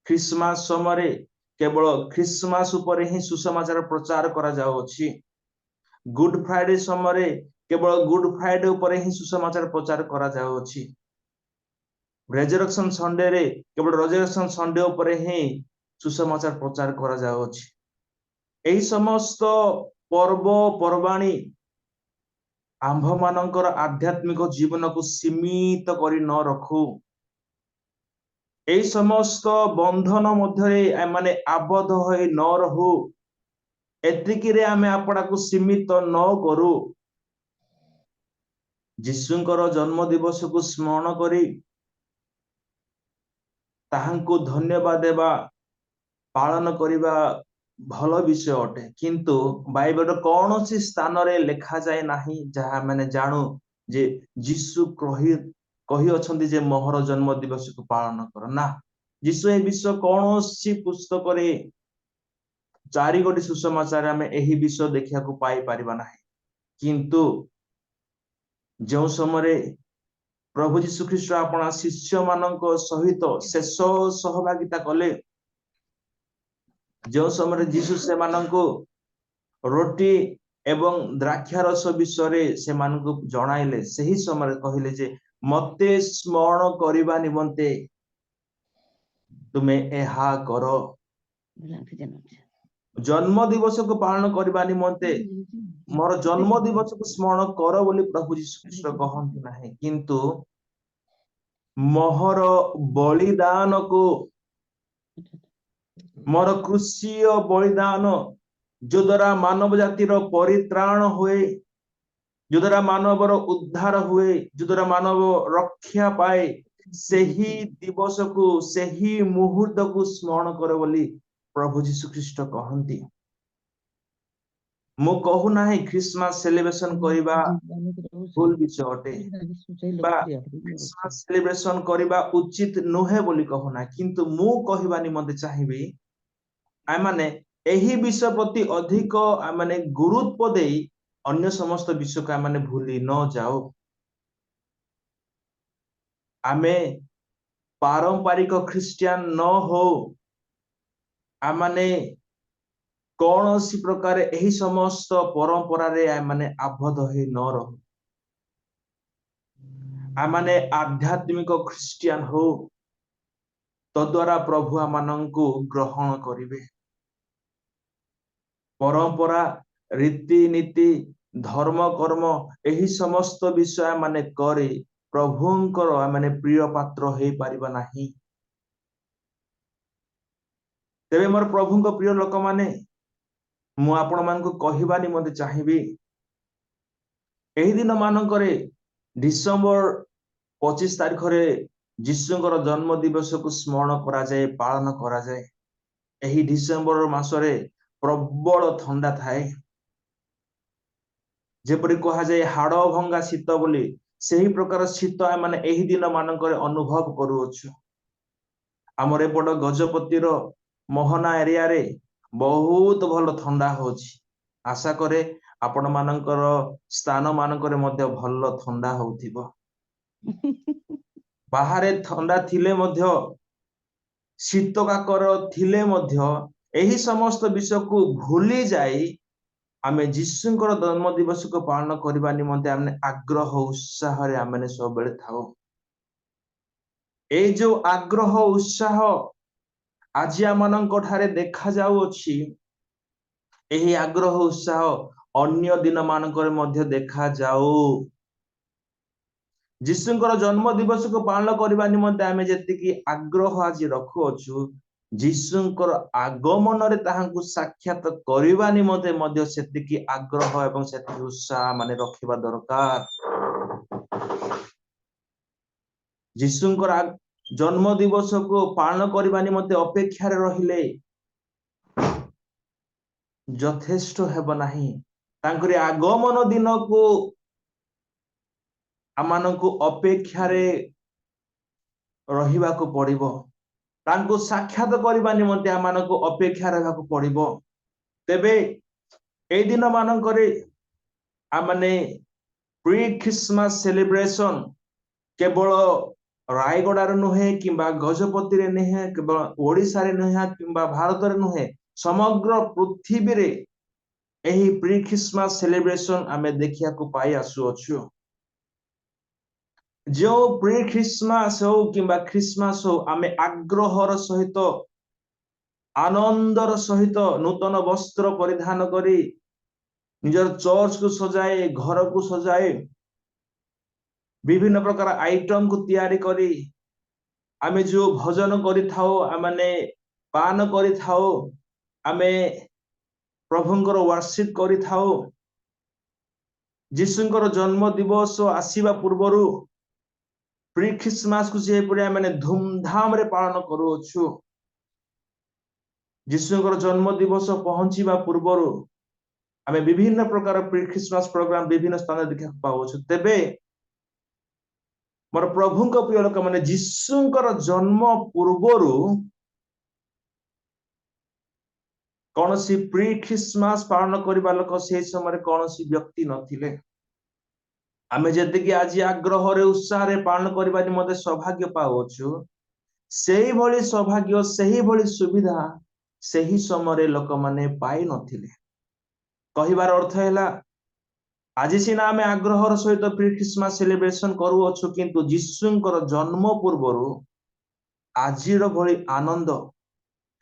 क्रिसमस समय केवल क्रिसमस ऊपर ही सुसमाचार प्रचार करा जाओ अछि गुड फ्राइडे समय केवल गुड फ्राइडे ऊपर ही सुसमाचार प्रचार करा जाओ अछि रेजरेक्शन संडे रे केवल रेजरेक्शन संडे ऊपर ही सुसमाचार प्रचार करा जाओ अछि एही समस्त पर्व पर्वाणी आंभ मानकर आध्यात्मिक जीवन को सीमित करी न रखू एही समस्त बंधन मध्य माने आबद्ध होई न रहू एतिकी रे आमे आपड़ा को सीमित न करू जिसुंकर जन्म दिवस को स्मरण करी ताहांको धन्यवाद देवा पालन करिबा भलो विषय अटे किंतु बाइबल कौन सी स्थान रे लिखा जाए नाही जहा माने जानू जे जिसु कही अछंती जे मोहर जन्म दिवस को पालन कर ना जिसु ए विषय कौन सी पुस्तक रे चारि गोटी सुसमाचार आमे एही विषय देखिया को पाई परिबा नाही किंतु जो समय प्रभु जीशु ख्रीष्ट आपण शिष्य मानक सहित शेष सहभागिता कले जो समय जीशु से मानक रोटी एवं द्राक्षारस विषय से मानक जणाइले सही समय कहले जे मते स्मरण करिबा निमंते तुमे एहा करो जन्म दिवस को पालन करबा निमंते मोर जन्म दिवस को स्मरण कर बोली प्रभु यीशु ख्रीष्ट कहंती नाही किंतु मोहर बलिदान को मोर क्रूसीय बलिदान जो द्वारा मानव जातिर परित्राण हुए जो द्वारा मानवर उद्धार हुए जो द्वारा मानव रक्षा पाए सही दिवस को सही मुहूर्त को स्मरण कर बोली प्रभु यीशु ख्रीष्ट कहंती मु कहू नाही क्रिसमस सेलिब्रेशन करिबा भूल विषय अटे बा क्रिसमस सेलिब्रेशन करिबा उचित नुहे बोली कहू ना किंतु मु कहिबा निमंते चाहिबी आय माने एही विषय प्रति अधिक माने गुरुत्व देई अन्य समस्त विषय का माने भूली न जाओ आमे पारंपरिक ख्रिस्टियन न हो आमाने कौन सी प्रकार एही समस्त परंपरा रे माने आबद्ध हे न रहो आमाने आध्यात्मिक ख्रिस्टियन हो तद्वारा प्रभु आमानंकु ग्रहण करिवे परंपरा रीति नीति धर्म कर्म एही समस्त विषय माने करे प्रभुंकर माने प्रिय पात्र हे पारिबा नाही तेबे मोर प्रभुंक प्रिय लोक माने मु आपण मानकु कहिबा निमंते चाहिबी एही दिन मानकरे डिसेंबर 25 तारिख रे जीशुंकर जन्म दिवस को स्मरण करा जाए पालन करा जाए एही डिसेंबर मासरे प्रबल ठंडा थाए जेपरि कहा जाए हाड़ भंगा शीत बोली सही प्रकार शीत माने एही दिन मानकरे अनुभव करूछु हमर एपट गजपति रो मोहना एरिया रे बहुत भल ठंडा होछि आशा करे आपण मानकर स्थान मानकर मध्य भल ठंडा होथिबो बाहरे ठंडा थिले मध्य शीत काकर थिले मध्य एही समस्त विषय को भूली जाई आमे जीशुंकर जन्म दिवस को पालन करबा निमंते आमे आग्रह उत्साह रे आमे सब बेले थाओ ए जो आग्रह उत्साह आज आमानंक ठारे देखा जाउ अछि एही आग्रह उत्साह अन्य दिन मानकर मध्य देखा जाऊ जीशुंकर जन्म दिवस को पालन करबा निमंते आमे जेतिकी आग्रह आज रखु अछु जीशुंकर आगमन रे ताहांकु साक्षात करबा निमंते मध्य सेतिकी आग्रह एवं सेतिकी उत्साह माने रखिबा दरकार जीशुंकर जन्म दिवस को पालन करबा निमंते अपेक्षा रे रहिले यथेष्ट हेब नाही तांकरी आगमन दिन को आमानकु अपेक्षा रे रहिबा को पड़िबो तांको साक्षात करबा निमंते आमानकु अपेक्षा रहबा को पड़िबो तेबे ए दिन मानकरे आमाने प्री क्रिसमस सेलिब्रेशन केवल रायगड़ा रे नुहे किंबा गजपति रे नहे केवल ओडिसा रे नहे किंबा भारत रे नुहे समग्र पृथ्वी रे एही प्री क्रिसमस सेलिब्रेशन आमे देखिया को पाई आसु अछु जो प्री क्रिसमस हो किंबा क्रिसमस हो आमे आग्रहर सहित आनंदर सहित नूतन वस्त्र परिधान करी निजर चर्च को सजाए घर को सजाए विभिन्न प्रकार आइटम को तैयारी करी आमे जो भजन करि थाओ आमे पान करि थाओ आमे प्रभुंकर वर्शिप करि थाओ जीशुंकर जन्म दिवस आसीबा पूर्वरु प्री क्रिसमस को जे परे माने धूमधाम रे पालन करू अछु जीशुंकर जन्म दिवस पहुंचीबा पूर्वरु आमे विभिन्न प्रकार प्री क्रिसमस प्रोग्राम विभिन्न स्थान देखा पाउ अछु तेबे मोर प्रभुंक प्रिय लोक माने जीशुंकर जन्म पूर्वरु कौनसी प्री क्रिसमस पालन करबा लोक से समय कौनसी व्यक्ति नथिले आमे जेतिकी आज आग्रह उत्साह पालन करबा निमंते सौभाग्य पाउछु सेही भली सौभाग्य सेही भली सुविधा सेही समय लोक माने पाई नथिले। कहिबार अर्थ हैला आज सीना आमे आग्रहर सहित प्री क्रिसमस सेलिब्रेशन करूछु किंतु जीशुंकर जन्म पूर्वरु आजिर भली आनंद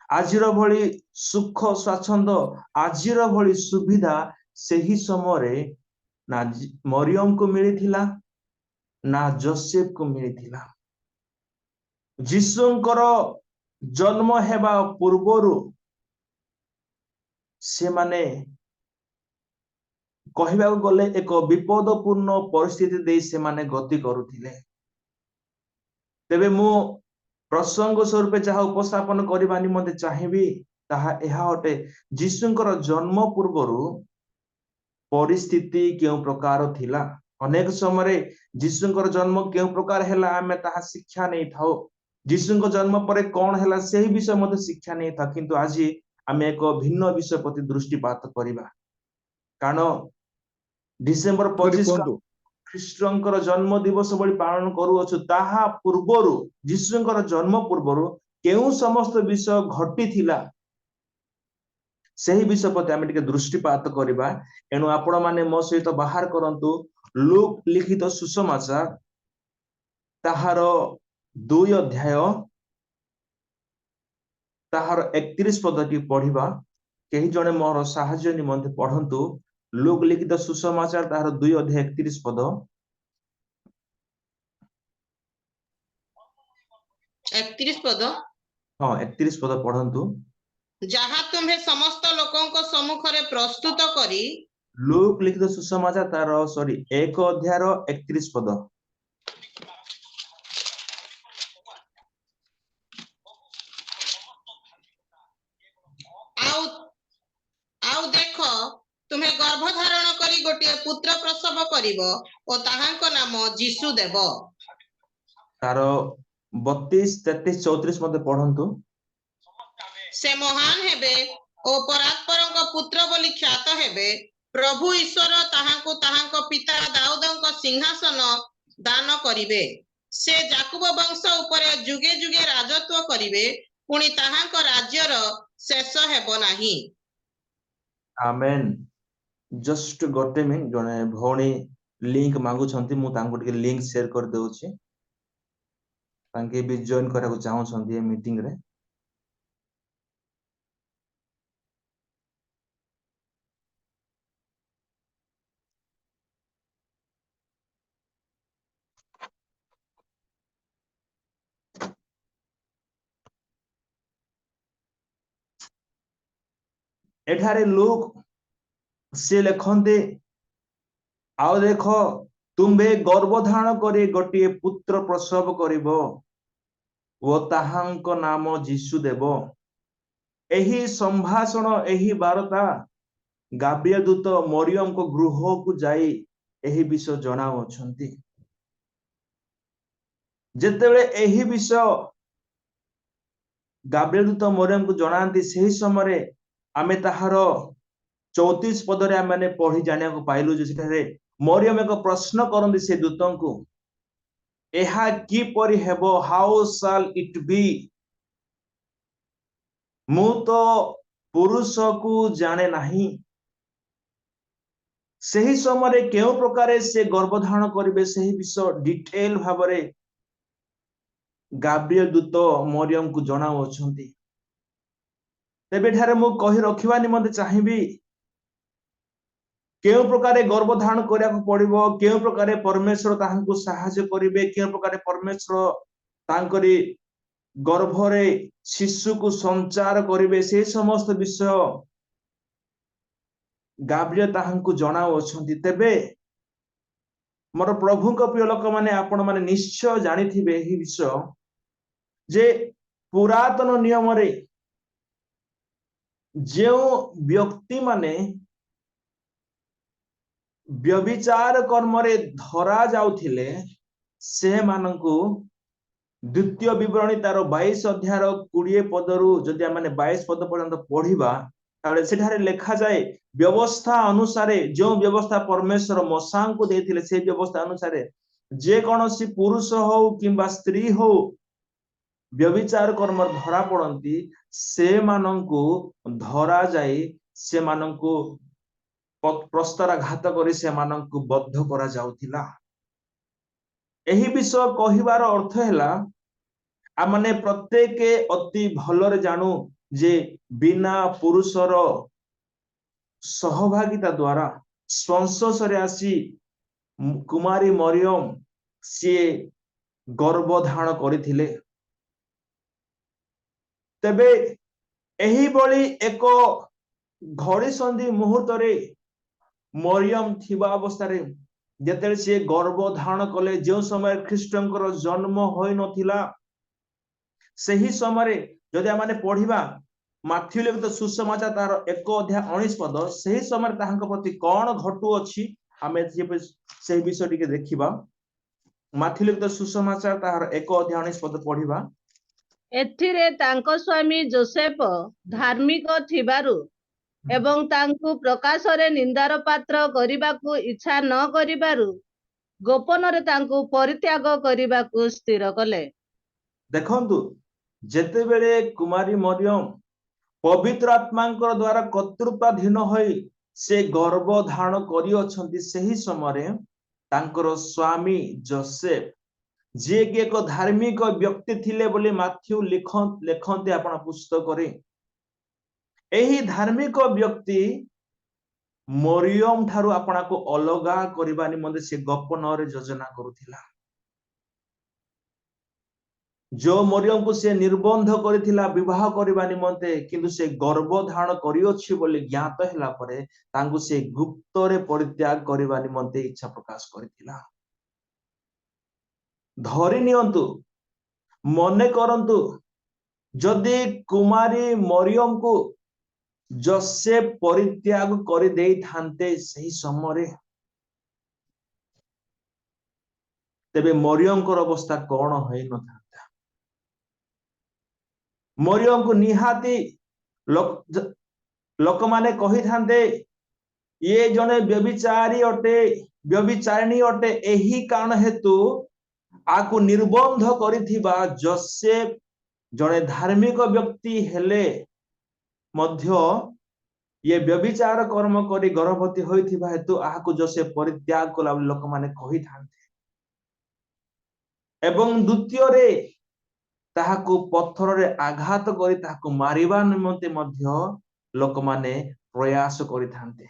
आजिर भली सुख स्वाच्छंद आजिर भली सुविधा सेही समय ना मरियम को मिलिथिला ना जोसेफ को मिलिथिला। जीशुंकर जन्म हेबा पूर्वरु से माने कहबा गले एक विपदपूर्ण परिस्थिति दे से माने गति करुथिले। तेबे मु प्रसंग स्वरूप जहा उपस्थापन करबा निमंते चाहिबी ताहा एहा हटे जीशुंकर जन्म पूर्वरु परिस्थिति केउ प्रकार थिला। अनेक समय जीशुंकर जन्म केउ प्रकार हैला आमे ताहा शिक्षा नै थाओ। जीशुंकर जन्म परे कोन हैला सेही विषय मध्ये शिक्षा नै था किंतु आज आमे एक भिन्न विषय प्रति दृष्टिपात करिबा। कारण डिसेंबर 25 ख्रीष्टंकर जन्म दिवस बळी पालन करूछु ताहा पूर्वरु जीशुंकर जन्म पूर्वरु केउ समस्त विषय घटी थिला सेही विषय प्रति आमे टिके दृष्टिपात करिबा। एनु आपण माने मो सहित बाहर करंतु लूक लिखित सुसमाचार ताहार 2 अध्याय ताहार 31 पद की पढ़िबा। केही जने मोर साहाय्य निमंते पढ़ंतु लूक लिखित सुसमाचार ताहार 2 अध्याय 31 पद। 31 पद हां 31 पद पढ़ंतु। जहा तुम्हें समस्त लोकों को सम्मुख रे प्रस्तुत करी लूक लिखित सुसमाचार तार 1 अध्याय 31 पद। आउ देखो तुम्हें गर्भ धारण करी गोटे पुत्र प्रसव करिवो ओ ताहांको नाम जीशु देव। तार 32 33 34 मते पढ़ंतु। से महान हेबे ओ परात्परଙ୍କ पुत्र बोली ख्यात हेबे। प्रभु ईश्वर ताहांको ताहांको पिता दाऊदଙ୍କ सिंहासन दान करिवे। से जाकुब वंश उपरे जुगे जुगे राजत्व करिवे पुणी ताहांको राज्यर शेष हेबो नाही। आमेन। जस्ट गोटे मिनिट जने भौणी लिंक मांगु छंती मु तांको टिके लिंक शेयर कर देउछि तांके भी जॉइन करा को चाहू छंती ए मीटिंग रे। एठारे लोक से लेखन्ते आओ देखो तुम्बे गर्भधारण करे गोटे पुत्र प्रसव करिवो ओ ताहांको नाम जीशु देव। एही संभाषण एही वार्ता गाब्रिएल दूत मरियम को गृह को जाई एही विषय जणाउछंती। जेतेबेले एही विषय गाब्रिएल दूत मरियम को जणांती सेही समय आमे ताहार 34 पदरे आमे पढ़ी जानिया को पाइलु जे सेठारे मरियम एक प्रश्न करंदी से दूतन को एहा की परि हेबो हाउ शाल इट बी मु तो पुरुष को जाने नहीं। सेही समय केउ प्रकारे से गर्भधारण करिवे सेही विषय डिटेल भाबरे गाब्रिएल दूत मरियम को जणाउछंती। तेबे ठारे मु कहि रखिबा निमंते चाहिबी केउ प्रकारे गर्भधारण करिया को पड़िबो केउ प्रकारे परमेश्वर ताहांको सहायता करिवे केउ प्रकारे परमेश्वर तांकरी गर्भरे शिशु को संचार करिवे से समस्त विषय गाब्रिएल ताहांको जणाउछंती। तेबे मोर प्रभुଙ୍କ प्रिय लोक माने आपण माने निश्चय जानिथिबे एही विषय जे पुरातन नियम रे जो व्यक्ति माने व्यभिचार कर्म रे धरा जाउथिले से मानकु द्वितीय विवरणी तार 22 अध्याय 20 पदरु जदि माने 22 पद पर्यंत पढ़िबा सेठारे लेखा जाए व्यवस्था अनुसार जो व्यवस्था परमेश्वर मोसा को देथिले से व्यवस्था अनुसार जे कौनसी पुरुष हो किंबा स्त्री हो व्यभिचार कर्म धरा पड़ती से मानंकु धरा जाए से मानंकु प्रस्तराघात करी से मानंकु बद्ध करा जाउथिला। एही विषय कहिबार अर्थ हैला आमने प्रत्येक अति भलरे जानू जे बिना पुरुषर सहभागिता द्वारा संसर्शरे आसी कुमारी मरियम सी गर्भधारण करथिले। तेबे एही बळी एक घड़ी संधि मुहूर्त रे मरियम थिबा अवस्था रे जेतेले से गर्भधारण कले जो समय ख्रीष्टंकर जन्म होई नथिला सही समय जदि आमने पढ़िबा माथ्यू लिखित सुसमाचार तार 1 अध्याय 19 पद सही समय ताहांक प्रति कौन घटू अछि आमे से विषय टिके देखिबा। माथ्यू लिखित सुसमाचार तार 1 अध्याय 19 पद पढ़िबा। एथिरे तांको स्वामी जोसेफ धार्मिक थिबारु एवं तांकु प्रकाशरे निंदार पात्र करिबाकू इच्छा न करिबारु गोपन रे तांकु परित्याग करिबाकू स्थिर कले। देखंतु जेते बेले कुमारी मरियम पवित्र आत्मांकर द्वारा कर्तृत्वाधीन होई से गर्भ धारण करी अछंती सही समय तांकर स्वामी जोसेफ जे कि एक धार्मिक व्यक्ति थिले बोली माथ्यू लिखंते आपण पुस्तक रे एही धार्मिक व्यक्ति मरियम ठारू आपना को अलगा करबा निमंते से गोपन रे योजना करूथिला। जो मरियम को से निर्बंध करिथिला विवाह करबा निमंते किंतु से गर्भ धारण करियोछि बोली ज्ञात हैला परे तांकु से गुप्त रे परित्याग करबा निमंते इच्छा प्रकाश करिथिला। धरि नियंतु मने करंतु जदि कुमारी मरियम को जोसेफ परित्याग कर देई थांते सही समय तेबे मरियम को अवस्था कौन होई न था। मरियम को निहाती लोक माने कही थांते ये जने व्यभिचारी अटे व्यभिचारिणी अटे एही कारण हेतु आकु निर्बंध करिथिबा जोसेफ जने धार्मिक व्यक्ति हेले मध्य ये व्यभिचार कर्म करी गर्भवती होइथिबा हेतु आकु जोसेफ परित्याग कला लोक माने कही थांते एवं द्वितीय रे ताहाकु पत्थर रे आघात करी ताहाकु मारिबा निमंते मध्य लोक माने प्रयास करी थांते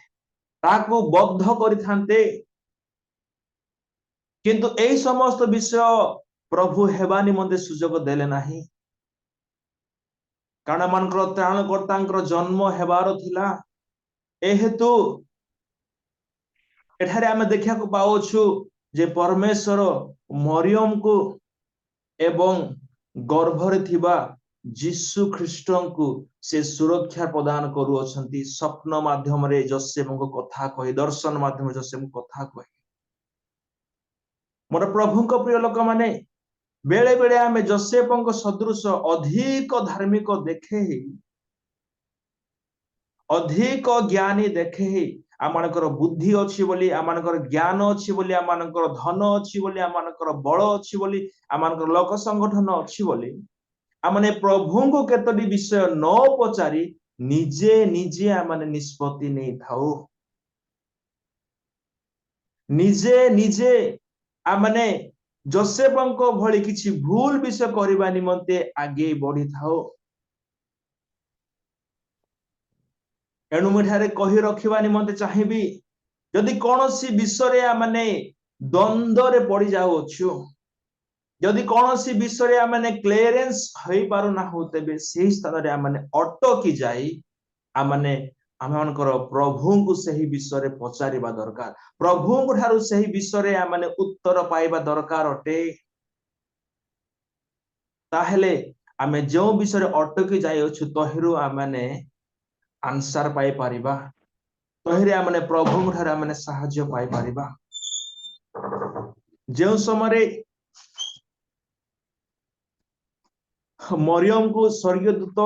ताहाकु बद्ध करी थांते किंतु एही समस्त विषय प्रभु हेबा निमंते सुजोग देले नाही कारण मानकर त्राणकर्तांकर जन्म हेबार थिला। ए हेतु एठारे आमे देखिया को पाउछु जे परमेश्वर मरियम को एवं गर्भरे थिबा जीशु ख्रीष्टन को से सुरक्षा प्रदान करू अछंती स्वप्न माध्यम रे जोसेफ को कथा कहि दर्शन माध्यम जोसेफ को कथा कहि। मोर प्रभु को प्रिय लोक माने बेले बेले आमे जोसेफ को सदृश अधिक धार्मिक देखे अधिक ज्ञानी देखे आमानकर बुद्धि अच्छी बोली आमानकर ज्ञान अच्छी बोली आमानकर धन अच्छी बोली आमानकर बल अच्छी बोली आमानकर लोक संगठन अच्छी बोली आमने प्रभु को केतोटी विषय न पचारि निजे निजे आमने निष्पत्ति नहीं थाओ निजे निजे आमने जोसेफंको भली किछि भूल विषय करबा निमंते आगे बढ़ी थाओ। एणु मुठारे कहि रखिबा निमंते चाहिबी जदि कोनोसी विषय रे आमने द्वंद्व रे पड़ी जाउ छु जदि कोनोसी विषय रे आमने क्लियरेंस होई पारु ना होतेबे सेही स्थान रे आमने अटकी जाई आमने आमनकर प्रभु को सही विषय रे पचारिबा दरकार प्रभु को ठारू सही विषय रे आमने उत्तर पाइबा दरकार अटे ताहेले आमे जो विषय रे अटकी जाय अछु तहिरु आमने आंसर पाई पारिबा तहिरे आमने प्रभु को ठारू आमने सहाय्य पाई पारिबा। जो समय मरियम को स्वर्गीय दूत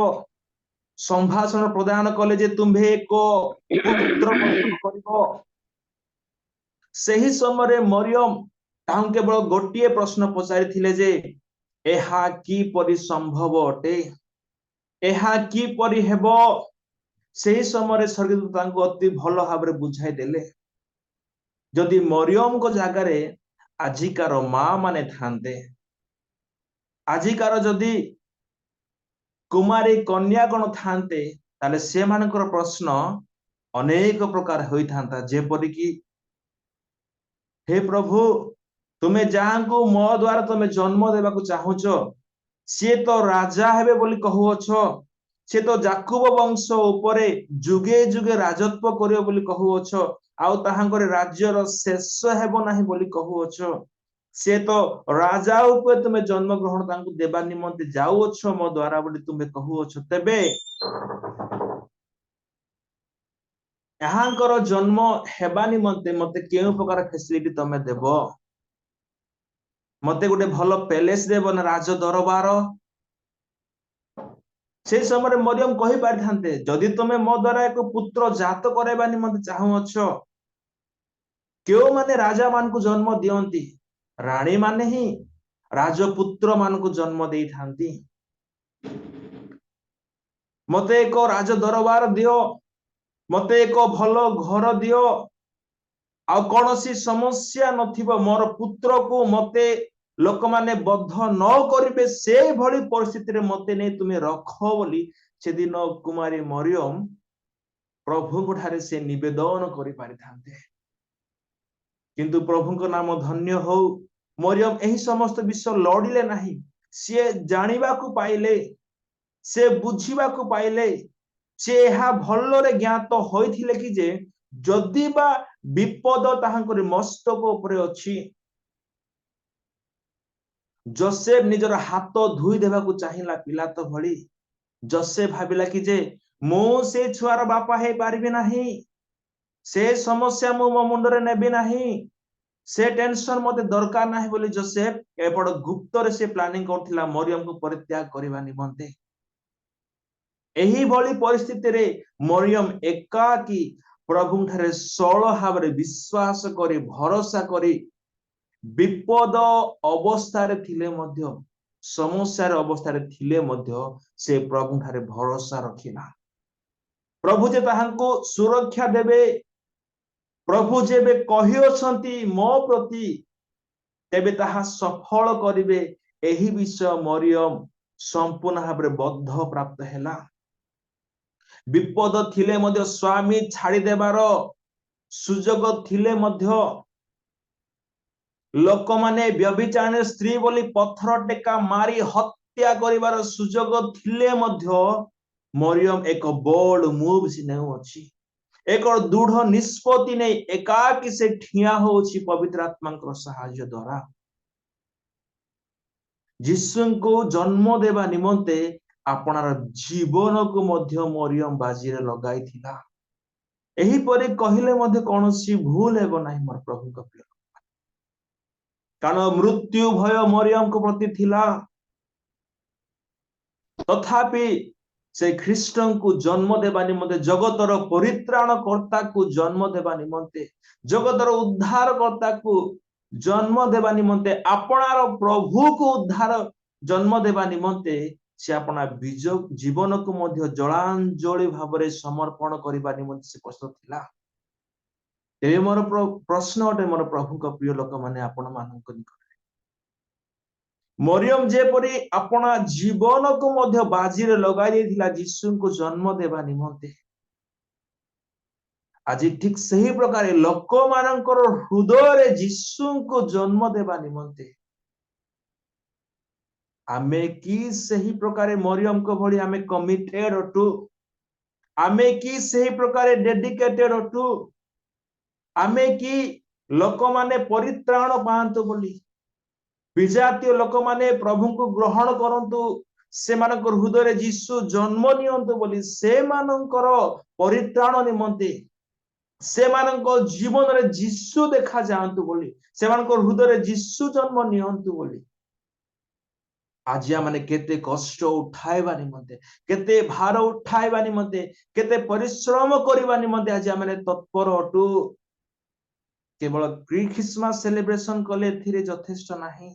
संभाषण प्रदान कले जे तुम्हें एक पुत्र प्रसव करिबो सही समय मरियम ताहु केवल गोटे प्रश्न पचारि थिले जे एहा की परि संभव अटे एहा की परि हेबो सही समय स्वर्गदूत तांको अति भल भाबरे बुझाई देले जदि मरियम को जगार आजिकार माँ माने थांते आजिकार जदि कुमारी कन्या गण थांते ताले से मानकर प्रश्न अनेक प्रकार होई थांता जेपरि कि हे प्रभु तुमे जहां को मो द्वारा तुमे जन्म देवा को चाहुच सी तो राजा हेबे बोली कहूअछ से तो जाकुब वंश उपरे जुगे जुगे राजत्व करियो बोली कहूअछ आउ ताहांकर राज्यर शेष हेबो नाही बोली कहूअछ से तो राजा उपरे तुमे जन्म ग्रहण तांको देबा निमंते जाउअछ मो द्वारा बोली तुमे कहूअछ तेबे यहांकर जन्म हेबा निमंते मते केउ प्रकार फैसिलिटी तमे देबो मते गोटे भल पैलेस देबो ना राज दरबार से समय मरियम कहि पारि थांते जदि तुमे मो द्वारा एक पुत्र जात करेबा निमंते चाहुअछ केउ माने राजा मान को जन्म दियंती रानी माने ही राजपुत्र मान को जन्म देई थांती मते एक राज दरबार दियो मते एक भल घर दियो आ कौनसी समस्या नथिबो मोर पुत्र को मते लोक माने बद्ध न करिबे से भली परिस्थिति रे मते नै तुमे रखो बोली से दिन कुमारी मरियम प्रभु को ठारे से निवेदन करि पारि थांते किंतु प्रभु को नाम धन्य हो मरियम एही समस्त विषय लड़िले नाही से जानिबा को पाइले से बुझिबा को पाइले से हा भल्लरे ज्ञात होइथिले कि जे जदि बा विपद ताहांकर मस्तक उपरे अछि जोसेफ निजर हाथ धुई देबा को चाहिला पिलातो भली जोसेफ भाबिला कि जे मो से छुआर बापा हे पारिबे नाही से समस्या मो मुंडरे नेबे नाही से टेंशन मते दरकार नाही बोली जोसेफ एपड़ गुप्त रे से प्लानिंग करथिला मरियम को परित्याग करबा निमंते एही भली परिस्थिति रे मरियम एकाकी प्रभु ठारे सळ भाबरे विश्वास करी भरोसा करी विपद अवस्था रे थिले मध्य समस्या रे अवस्था रे थिले मध्य से प्रभु ठारे भरोसा रखिला प्रभु जे ताहांको सुरक्षा देबे प्रभु जेबे कहियोछंती मो प्रति तेबे ताहा सफल करिवे एही विषय मरियम संपूर्ण भाबरे बद्ध प्राप्त हैला विपद थिले मध्य स्वामी छाड़ी देबार सुजोग थिले मध्य लोक माने व्यभिचार स्त्री बोली पत्थर टेका मारी हत्या करिवार सुजोग थिले मध्य मरियम एक बोल्ड मूव सिनेउ अछि एक दृढ़ निष्पत्ति नै एकाकी से ठिया होछि पवित्र आत्मा को सहायता द्वारा यीशु को जन्म देबा निमंते आपनार जीवन को मध्य मरियम बाजी रे लगाई थिला एही परे कहिले मध्य कोनोसी भूल हेबो नाही मोर प्रभु को प्रिय कारण मृत्यु भय मरियम को प्रति थिला तथापि से ख्रीष्टन को जन्म देबा निमंते जगतर परित्राण कर्ता को जन्म देबा निमंते जगतर उद्धार कर्ता को जन्म देबा निमंते आपनार प्रभु को उद्धार जन्म देबा निमंते से अपना जीवन को मध्य जलांजलि भावरे समर्पण करबा निमंते से प्रस्तुत थिला ए मोर प्रश्न अटे मोर प्रभु को प्रिय लोक माने आपण मानक निकट मरियम जेपरी अपना जीवन को मध्य बाजी रे लगाई देथिला यीशु को जन्म देबा निमंते आज ठीक सही प्रकार लोक मानकर हृदय रे यीशु को जन्म देबा निमंते आमे की सही प्रकार मरियम को भली आमे कमिटेड अटु आमे की सही प्रकार डेडिकेटेड अटु आमे की लोक माने परित्राण पांतु बोली विजातीय लोक माने प्रभु को ग्रहण करंतु से मानकर हृदय रे यीशु जन्म नियंतु बोली से मानकर परित्राण निमंते से मानकर जीवन रे यीशु देखा जांतु बोली से मानकर हृदय रे यीशु जन्म नियंतु बोली आज मैंने केते कष्ट उठाइबा निमंते केते भार उठाइबा निमंते केते परिश्रम करबा निमंते आज मैंने तत्पर अटू केवल क्रिसमस सेलिब्रेशन कले थिरे यथेष्ट नाही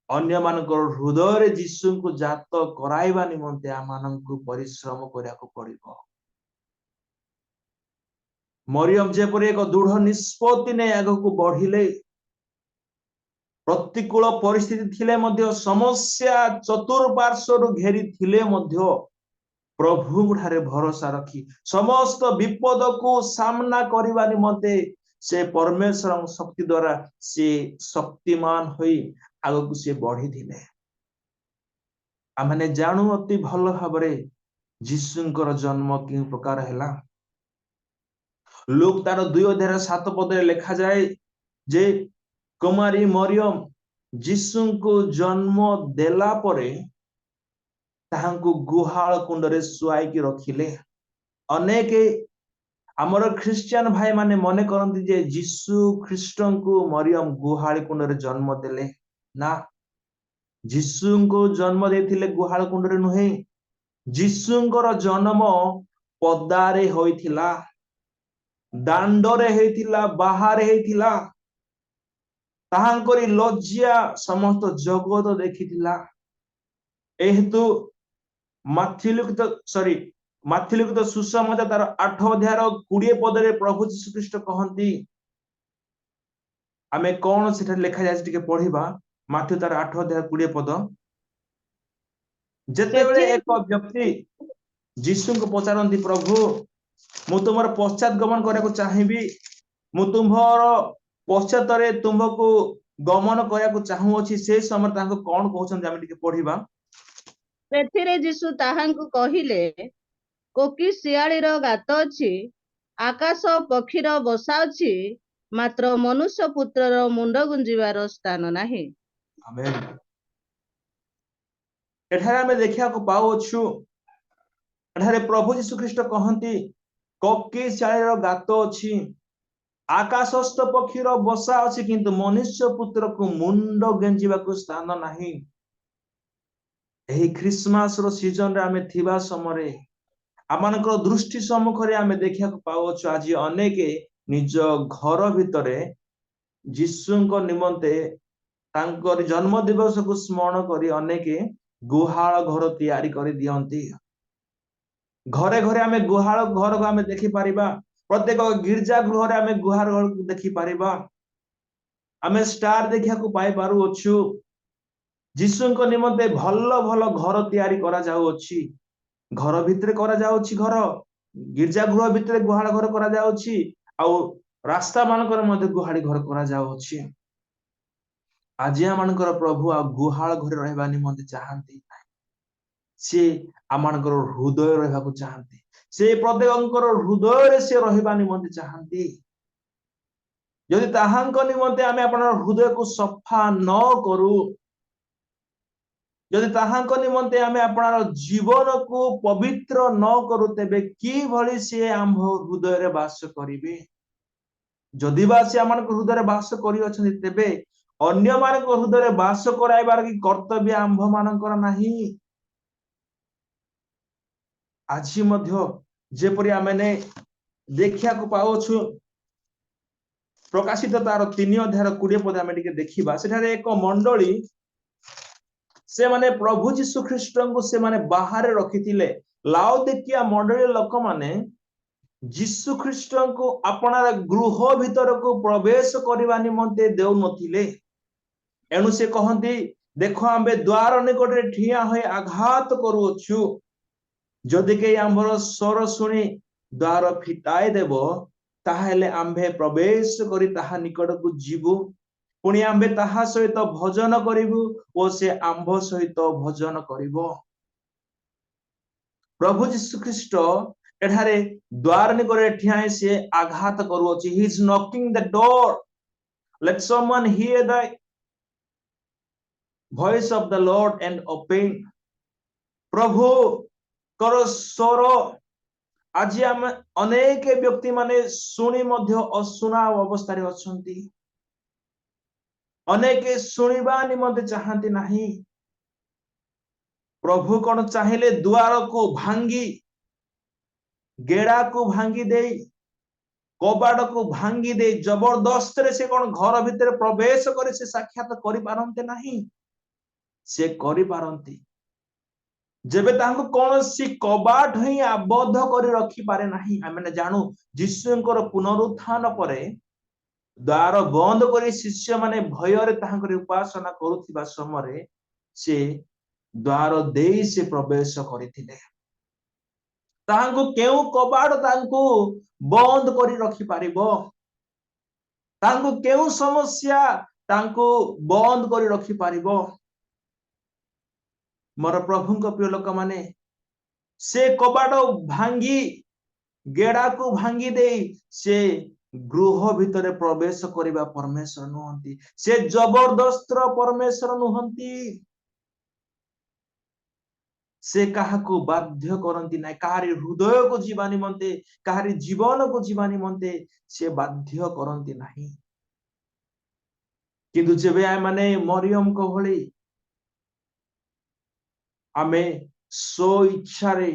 अन्य मानकर हृदय रे जीसु को जात कराइबा निमंते आमानंकु परिश्रम करिया को पड़िबो मरियम जेपरि एक दृढ़ निष्पत्ति ने आगको बढ़िले प्रतिकूल परिस्थिति थिले मध्य समस्या चतुर्पार्श्वर घेरी थिले मध्य प्रभु ठारे भरोसा रखी समस्त विपद को सामना करबा निमंते से परमेश्वर शक्ति द्वारा से शक्तिमान होई आगको से बढ़ी थिले आमने जानू अति भल भाबरे जीसुंकर जन्म कि प्रकार हैला लूक तार 2:7 पदरे लिखा जाए जे कुमारी मरियम जीसु को जन्म देला परे ताहांकु गुहाल कुंडरे सुआई की रखिले अनेक हमर ख्रिस्टियन भाई माने मने करंती जे जीसु ख्रिस्टन को मरियम गुहाल कुंडरे जन्म देले ना जीसु को जन्म देथिले गुहाल कुंडरे नुहे जीसुंकर जन्म पदारे होइथिला दांडरे हेतिला बाहर हेतिला ताहांकरी लज्जा समस्त जगत देखिथिला एहेतु माथिलिखित सुसमाचार तार 8 अध्याय 20 पदरे प्रभु यीशु ख्रीष्ट कहंती आमे कोन सेठा लिखा जाय टिके पढिबा माथि तार 8 अध्याय 20 पद जेतेबेले एक व्यक्ति यीशु को पचारंती प्रभु मु तुमर पश्चात गमन करे को चाहिबी मु तुमर पश्चात रे तुमको गमन करे को चाहू अछि से समय तांको कोन कहउछन जे हम टिके पढिबा सेथिरे जीसु ताहांकु कहिले कोकी सियाळीर गात अछि आकाश पक्षीर बसा अछि मात्र मनुष्य पुत्रर मुंड गुंजिबार स्थान नाही आमेन एठारे हमें देखिया को पाउ छु एठारे प्रभु यीशु ख्रीष्ट कहंती कोकी सियाळीर गात अछि आकाशस्थ पक्षीर बसा अछि किंतु मनुष्य पुत्र को मुंड गेंजिबा को स्थान नाही एही क्रिसमस रो सीजन रे हमें थिबा समय आमानकर दृष्टि सम्मुख रे हमें देखिया को पाउ छु आज अनेक निज घर भितरे जीसुंको निमंते तांकर जन्म दिवस को स्मरण करी अनेक गुहाल घर तैयारी करी दियंती घरे घरे हमें गुहाल घर को हमें देखि पारिबा प्रत्येक गिरजा गृह रे हमें गुहाल घर को देखि पारिबा हमें स्टार देखिया को पाई पारु अछु जीसुंको निमंते भल भल घर तैयारी करा जाउ अछि घर भितरे करा जाउ अछि घर गिरजा गृह भितरे गुहाल घर करा जाउ अछि आ रास्ता मानकर मध्ये गुहाली घर करा जाउ अछि आज मानकर प्रभु आ गुहाल घर रहबा निमंते चाहंती से आमानकर हृदय रहबा को चाहंती से प्रत्येकंकर हृदय रे से रहबा निमंते चाहंती यदि ताहांक निमंते आमे अपन हृदय को सफा न करू यदि ताहांक निमंते आमे अपन जीवन को पवित्र न करू तेबे की भली से आम हृदय रे वास करिवे जदि बा से आमानक हृदय रे वास करि अछन तेबे अन्य मानक हृदय रे वास कराइबार की कर्तव्य आंभ मानकर नाही आज मध्य जेपरि आमेने देखिया को पाउ छु प्रकाशित तार 3 अध्याय 20 पद आमे टिके देखिबा सेठारे एक मंडली से माने प्रभु यीशु ख्रीष्ट को से माने बाहर रखिथिले लाउदिकिया मंडली लोक माने यीशु ख्रीष्ट को अपना गृह भीतर को प्रवेश करबा निमंते देउ नथिले एनु से कहंती देखो आंबे द्वार निकटरे ठिया होय आघात करूछु जदि के आंबर स्वर सुनी द्वार फिटाई देबो ताहेले आंबे प्रवेश करी ताहा निकट को जीवु पुणी आंबे ताहा सहित भजन करिवु ओ से आंभ सहित भजन करिवो प्रभु यीशु ख्रीष्ट एठारे द्वार निकटरे ठिया से आघात करूछि he is knocking the door let someone hear the voice of the Lord and open प्रभु कर स्वर आज हम अनेक व्यक्ति माने सुनी मध्य अशुना अवस्था रे अछंती अनेके शुणिबा निमंते चाहती नहीं। प्रभु कौन चाहिए द्वार को भांगी गेड़ा को भांगी दे कबाड़ को भांगी दे जबरदस्त रे से कौन घर भितर प्रवेश करे से साक्षात करि पारंते नहीं। से करि पारंती जेबे तांको कौनसी कबाट ही आबद्ध करि रखी पारे नहीं। आमे जानू यीशुंकर पुनरुत्थान परे द्वार बंद करी शिष्य माने भୟରେ तांकर उपासना करुथिबा समय से द्वार देई से प्रवेश करिथिले। तांको केउ कबाड़ तांको बंद करी रखी पारिबो। तांको केउ समस्या तांको बंद करी रखी पारिबो। मोर प्रभुଙ୍କ प्रिय लोक माने से कबाड़ भांगी गेड़ा को भांगी दे से गृह भितर प्रवेश करिबा परमेश्वर नुहंती। से जबरदस्त परमेश्वर नुहंती। से काहाको बाध्य करंती ना काहारी हृदय को जीवा निमंते काहारी जीवन को जीवा निमंते से बाध्य करंती नहीं। किंतु जेबे आय माने मरियम को भली आमे सो इच्छा रे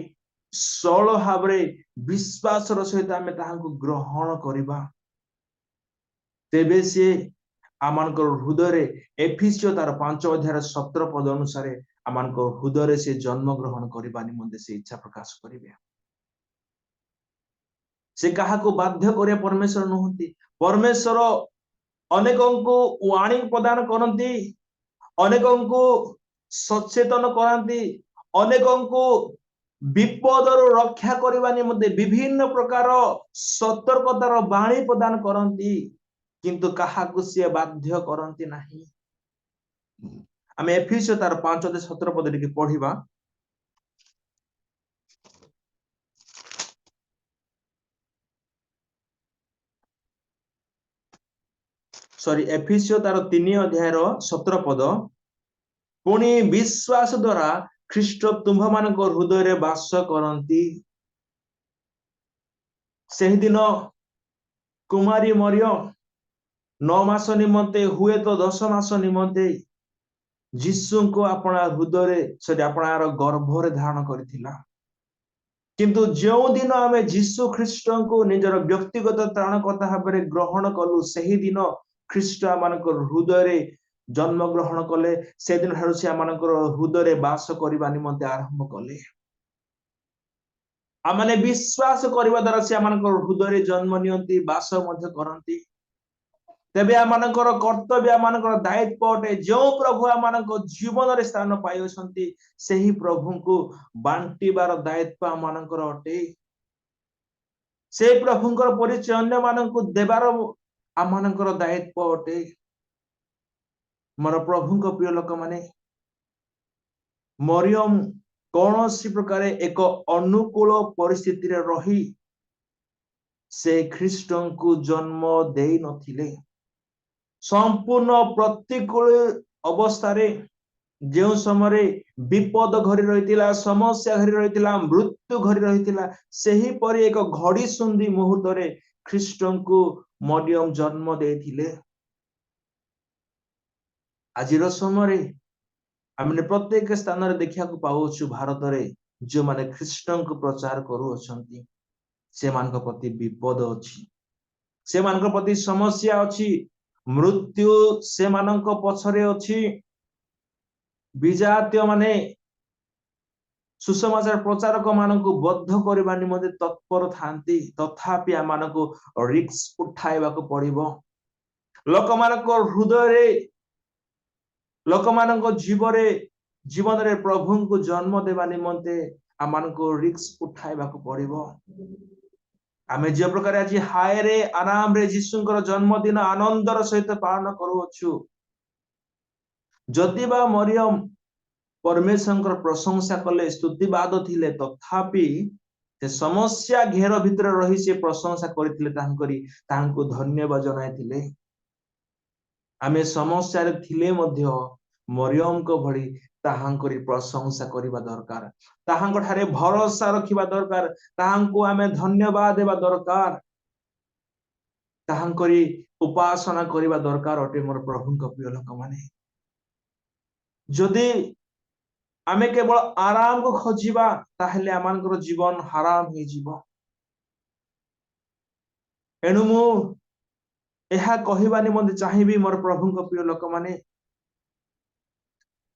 सरल भावरे विश्वास सहित आमे ताहाको ग्रहण करिबा तेबे से आमानकर हृदय एफिसियो तार 5 अध्याय 17 पद अनुसार आमानकर हृदय से जन्म ग्रहण करिबा निमंते से इच्छा प्रकाश करिबे। से काहाको बाध्य करे परमेश्वर नुहंती। परमेश्वर अनेकंको वाणी प्रदान करंती अनेकंको सचेतन करंती अनेकंको विपदर रक्षा करबा निमंते विभिन्न प्रकार सतर्कतार बाणी प्रदान करंती किंतु काहाको से बाध्य करंती नहीं। आमे एफिसियो तार 5 अध्याय 17 पद टिके पढिबा। सॉरी एफिसियो तार 3 अध्याय 17 पद पुणी विश्वास द्वारा ख्रीष्ट तुम्भ मानक हृदय रे वास करंती। सेहि दिन कुमारी मरियम 9 मास निमंते हुए तो 10 मास निमंते यीशु को अपना हृदय से अपनार गर्भ रे धारण करथिला। किंतु जो दिन आमे यीशु ख्रीष्ट को निजर व्यक्तिगत त्राणकर्ता भाबरे ग्रहण कलु सेहि दिन ख्रीष्ट आमानकर हृदय रे जन्म ग्रहण कले। से दिन ठारू से आमानकर हृदय रे वास करबा निमंते आरंभ कले। आमाने विश्वास करबा द्वारा से आमानकर हृदय रे जन्म नियंती वास मध्य करंती। तेबे आमानकर कर्तव्य आमानकर दायित्व अटे जो प्रभु आमानकर जीवन रे स्थान पाइछंती सेही प्रभु को बांटीबार दायित्व आमानकर अटे। से प्रभुंकर परिचय अन्य माननको देबार आमानकर दायित्व अटे। मोर प्रभुंक प्रिय लोक माने मरियम कौनसी प्रकार एक अनुकूल परिस्थिति रे रही से ख्रीष्ट को जन्म देई नथिले। संपूर्ण प्रतिकूल अवस्था रे जो समय विपद घरी रहितिला समस्या घरी रहितिला मृत्यु घरी रहितिला सेही परि एक घड़ी सुंदी मुहूर्त रे ख्रीष्ट को मरियम जन्म देथिले। आजिर समय आमने प्रत्येक स्थान रे देखिया को पाउछु भारत रे जो माने ख्रीष्ट को प्रचार करू अछंती से मानक प्रति विपद अछि से मानक प्रति समस्या अछि मृत्यु से मानक पछरे अछि। विजातीय माने सुसमाचार प्रचारक मानक बद्ध करबा निमंते तत्पर थांती तथापि आमानक रिस्क उठाइबा को पड़िबो। लोक मानक हृदय रे लोक मानक जीवन रे प्रभु को जन्म देबा निमंते आमानक रिस्क उठाइबा को पड़िबो। आमे जे प्रकार आज हाय रे आराम रे यीशुंकर जन्मदिन आनंदर सहित पालन करूछु जदि बा मरियम परमेश्वर प्रशंसा कले स्तुतिवाद थिले तथापि से समस्या घेर भितर रही से प्रशंसा करथिले तांको धन्यवाद जनाइथिले। आमे समस्या रे थिले मध्य मरियम को भली ताहांकरी प्रशंसा करिबा दरकार ताहांको ठारे भरोसा रखिबा दरकार ताहांको आमे धन्यवाद देबा दरकार ताहांकरी उपासना करिबा दरकार अटे मोर प्रभुଙ୍କ प्रिय लोक माने जदि आमे केवल आराम को खोजिबा ताहेले आमानकर जीवन हराम हे जीव एनु मु एहा कहिबा निमंते चाहिबी मोर प्रभुଙ୍କ प्रिय लोक माने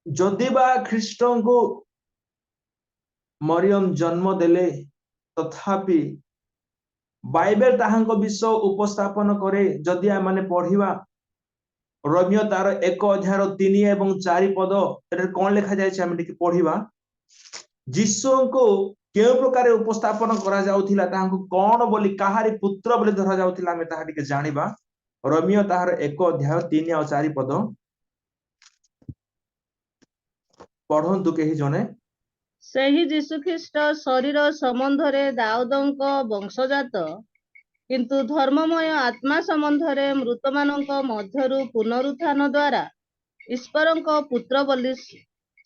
जदि बा ख्रीष्टन को मरियम जन्म देले तथापि बाइबल ताहांको विषय उपस्थापन करे जदि आमे पढ़िबा रोमियो तार 1 अध्याय 3 एवं 4 पद एटा कोन लिखा जाय छै आमे पढ़िबा यीशु को केउ प्रकार उपस्थापन करा जाउथिला ताहांको कोन बोली काहारी पुत्र बोली धरा जाउथिला आमे ताहा टिके जानिबा रोमियो तार 1 अध्याय 3 और 4 पद पढ़ंतु केही जने ସେହି ଯୀଶୁଖ୍ରୀଷ୍ଟ ଶରୀର ସମ୍ବନ୍ଧରେ ଦାଉଦଙ୍କ ବଂଶଜାତ କିନ୍ତୁ ଧର୍ମମୟ ଆତ୍ମା ସମ୍ବନ୍ଧରେ ମୃତମାନଙ୍କ ମଧ୍ୟରୁ ପୁନରୁତ୍ଥାନ ଦ୍ୱାରା ଈଶ୍ୱରଙ୍କ ପୁତ୍ର ବୋଲି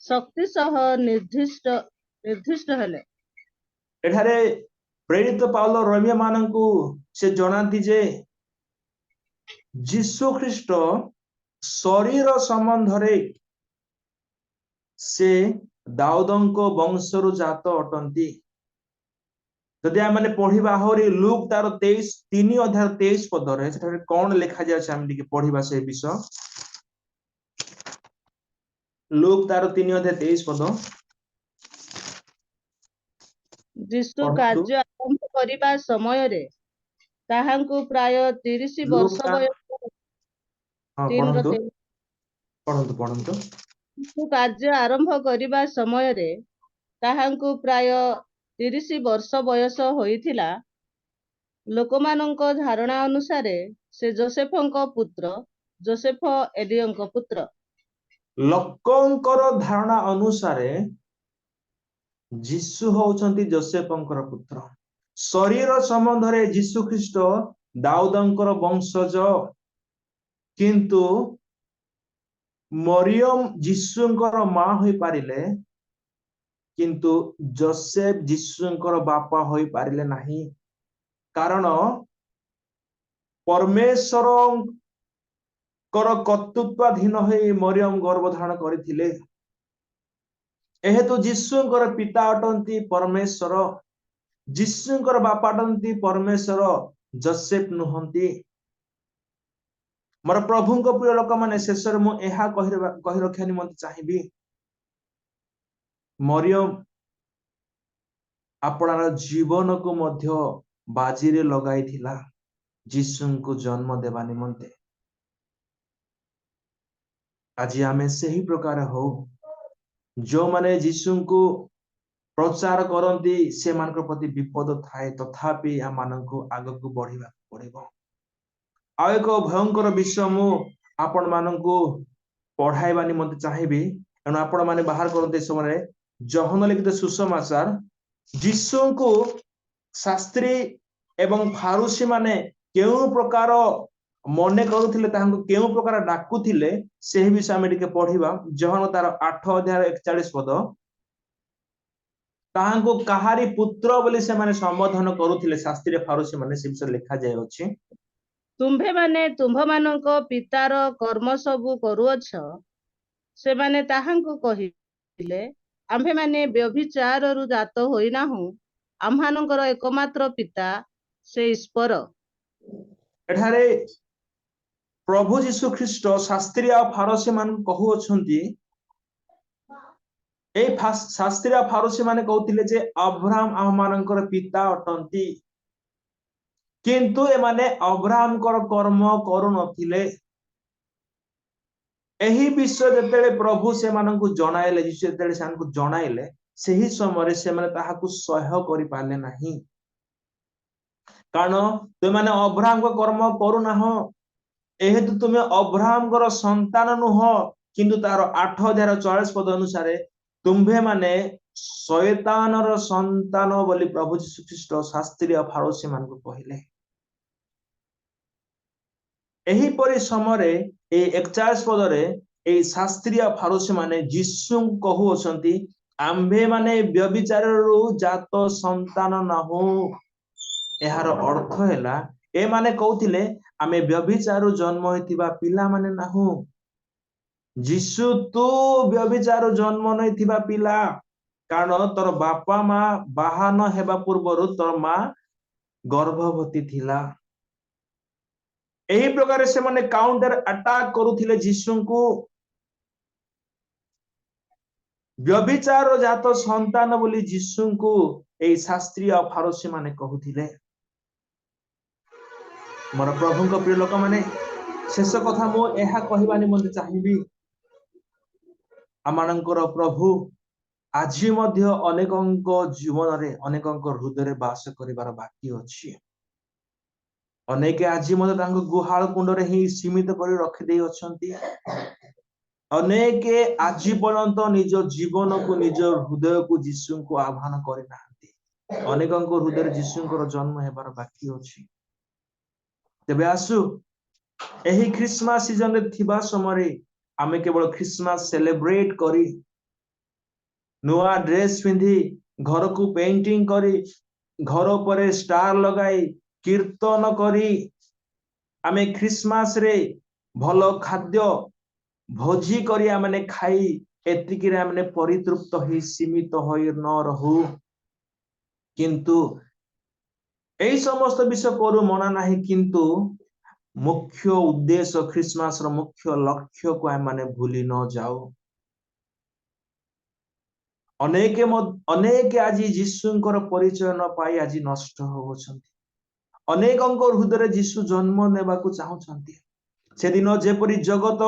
ଶକ୍ତି ସହ ନିର୍ଦ୍ଦିଷ୍ଟ ହେଲେ। ଏଠାରେ ପ୍ରେରିତ ପାଉଲ ରୋମିଓ ମାନଙ୍କୁ ସେ ଜଣାନ୍ତି ଯେ ଯୀଶୁ ଖ୍ରୀଷ୍ଟ ଶରୀର ସମ୍ବନ୍ଧରେ से दाऊदଙ୍କ वंशରୁ ଜାତ ଅଟନ୍ତି। ଯଦି ଆମେ ପଢିବା ଆହୁରି ଲୁକ୍ ତାର 3 ଅଧ୍ୟାୟ 23 ପଦରେ ସେଠାରେ କଣ ଲେଖା ଯାଉଛି ଆମେ ଟିକେ ପଢିବା ସେ ବିଷୟ ଲୁକ୍ ତାର 3 ଅଧ୍ୟାୟ 23 ପଦ ଯୀଶୁ କାର୍ଯ୍ୟ ଆରମ୍ଭ କରିବା ସମୟରେ ତାହାଙ୍କୁ ପ୍ରାୟ 30 ବର୍ଷ ବୟସ ପଢନ୍ତୁ କାର୍ଯ୍ୟ ଆରମ୍ଭ କରିବା ସମୟରେ ତାହାଙ୍କୁ ପ୍ରାୟ 30 ବର୍ଷ ବୟସ ହୋଇଥିଲା। ଲୋକମାନଙ୍କ ଧାରଣା ଅନୁସାରେ ସେ ଯୋସେଫଙ୍କ ପୁତ୍ର ଯୋସେଫ ଏଲିୟଙ୍କ ପୁତ୍ର। ଲୋକଙ୍କର ଧାରଣା ଅନୁସାରେ ଯୀଶୁ ହଉଛନ୍ତି ଯୋସେଫଙ୍କର ପୁତ୍ର। ଶରୀର ସମ୍ବନ୍ଧରେ ଯୀଶୁ ଖ୍ରୀଷ୍ଟ ଦାଉଦଙ୍କର ବଂଶଜ କିନ୍ତୁ ମରିୟମ ଯୀଶୁଙ୍କର ମା ହୋଇ ପାରିଲେ କିନ୍ତୁ ଯୋସେଫ ଯୀଶୁଙ୍କର ବାପା ହୋଇ ପାରିଲେ ନାହିଁ କାରଣ परमेश्वरଙ୍କର କର୍ତ୍ତୃତ୍ୱାଧୀନ ହୋଇ ମରିୟମ ଗର୍ଭଧାରଣ କରିଥିଲେ। ଏହେତୁ ଯୀଶୁଙ୍କର ପିତା ଅଟନ୍ତି ପରମେଶ୍ୱର ଯୀଶୁଙ୍କର ବାପା ଅଟନ୍ତି ପରମେଶ୍ୱର ଯୋସେଫ ନୁହନ୍ତି। मोर प्रभुଙ୍କ प्रिय लोक माने शेषर मु एहा कहि रखिया निमंते चाहिबी मरियम आपणार जीवन को मध्य बाजी रे लगाई थिला यीशु को जन्म देवा निमंते। आज आमे सही प्रकार हो जो माने यीशु को प्रचार करंती से मानक प्रति विपद थाए तथापि आ मानक आग को बढ़िबा पड़िबो। आ एक भयंकर विषय मु आपण मानकु पढ़ाइबा निमंते चाहिबी एनु आपण माने बाहर करते समय यूहन्ना लिखित सुसमाचार यीशु को शास्त्री एवं फारूसी माने केउ प्रकार मने करूथिले तांको केउ प्रकार डाकुथिले सेही विषय हम टिके पढ़िबा। यूहन्ना तार 8 अध्याय 41 पद तांको काहारी पुत्र बोली से माने संबोधन करूथिले शास्त्री फारूसी माने से विषय लिखा जाय अछि तुम्भे माने तुम्भ मानक पितार कर्म सबु करूअछ से माने ताहांको कहिले आम्भे माने व्यभिचाररु जात होइनाहु आम्हानकर एकमात्र पिता से ईश्वर। एठारे प्रभु यीशु ख्रीष्ट शास्त्री आ फारूसी मान कहू अछंती ए शास्त्री आ फारूसी माने कहउथिले जे अब्राहम आम्हानकर पिता अटंती किंतु ए माने अब्राहम कर कर्म करू नथिले। एही विषय जतेले प्रभु से मानकु जणाइले यीशु जतेले सानकु जणाइले सेही समय से माने ताहाकु सहय करि पाले नाही कारण तुम माने अब्राहम को कर्म करू नाहो एहेतु तुमे अब्राहम कर संतान नुह किंतु तार 8 अध्याय 44 पद अनुसार तुम्भे माने शैतानर संतान बोली प्रभु यीशु ख्रीष्ट शास्त्री आ फारूसी मानकु कहिले। एही परि समय ए 41 पदरे ए शास्त्री आ फारूसी माने यीशु कहू अछंती आम्भे माने व्यभिचाररु जात संतान नाहु। एहार अर्थ हैला ए माने कहउथिले आमे व्यभिचार जन्म होइतिबा पिला माने नाहु जीशु तू व्यभिचार जन्म नैथिबा पिला कारण तोर बापा माँ बाहा न हेबा पूर्वरु तोर माँ गर्भवती थिला एही प्रकार से माने काउंटर अटैक करुथिले जीशुंकु व्यभिचार जात संतान बोली जीशुंकु एही शास्त्री और फारोसी माने कहुथिले मोर प्रभु को प्रिय लोक माने शेष कथा मो एहा कहबा निमंते चाहिबी आमानंकर प्रभु आज मध्य अनेकंक जीवन रे अनेकंक हृदय रे वास करिवार बाकी अछि अनेक आज मध्य तांको गुहाल कुंड रे ही सीमित करी रखि देई अछंती अनेक आज पर्यंत निज जीवन को निज हृदय को जीशु को आह्वान करि नाहंती अनेकंक हृदय रे जीशुंकर जन्म हेबार बाकी अछि तेबे आसु एही क्रिसमस सीजन रे थिबा समय आमे केवल क्रिसमस सेलिब्रेट करी नुआ ड्रेस पिंधी घर को पेंटिंग करी घर पर स्टार लगाई कीर्तन करी आमे क्रिसमस रे भलो खाद्य भोजी करी आमे खाई एतिकी रे आमे परितृप्त होई सीमित होई न रहू किंतु एही समस्त विषय करू मना नाही किंतु मुख्य उद्देश्य क्रिसमस रो मुख्य लक्ष्य को आमे भूली न जाओ अनेक आज जीशुंकर परिचय न पाई आज नष्ट होछंती अनेकंक हृदय जीशु जन्म नेबाकू चाहुछंती से दिन जेपरी जगत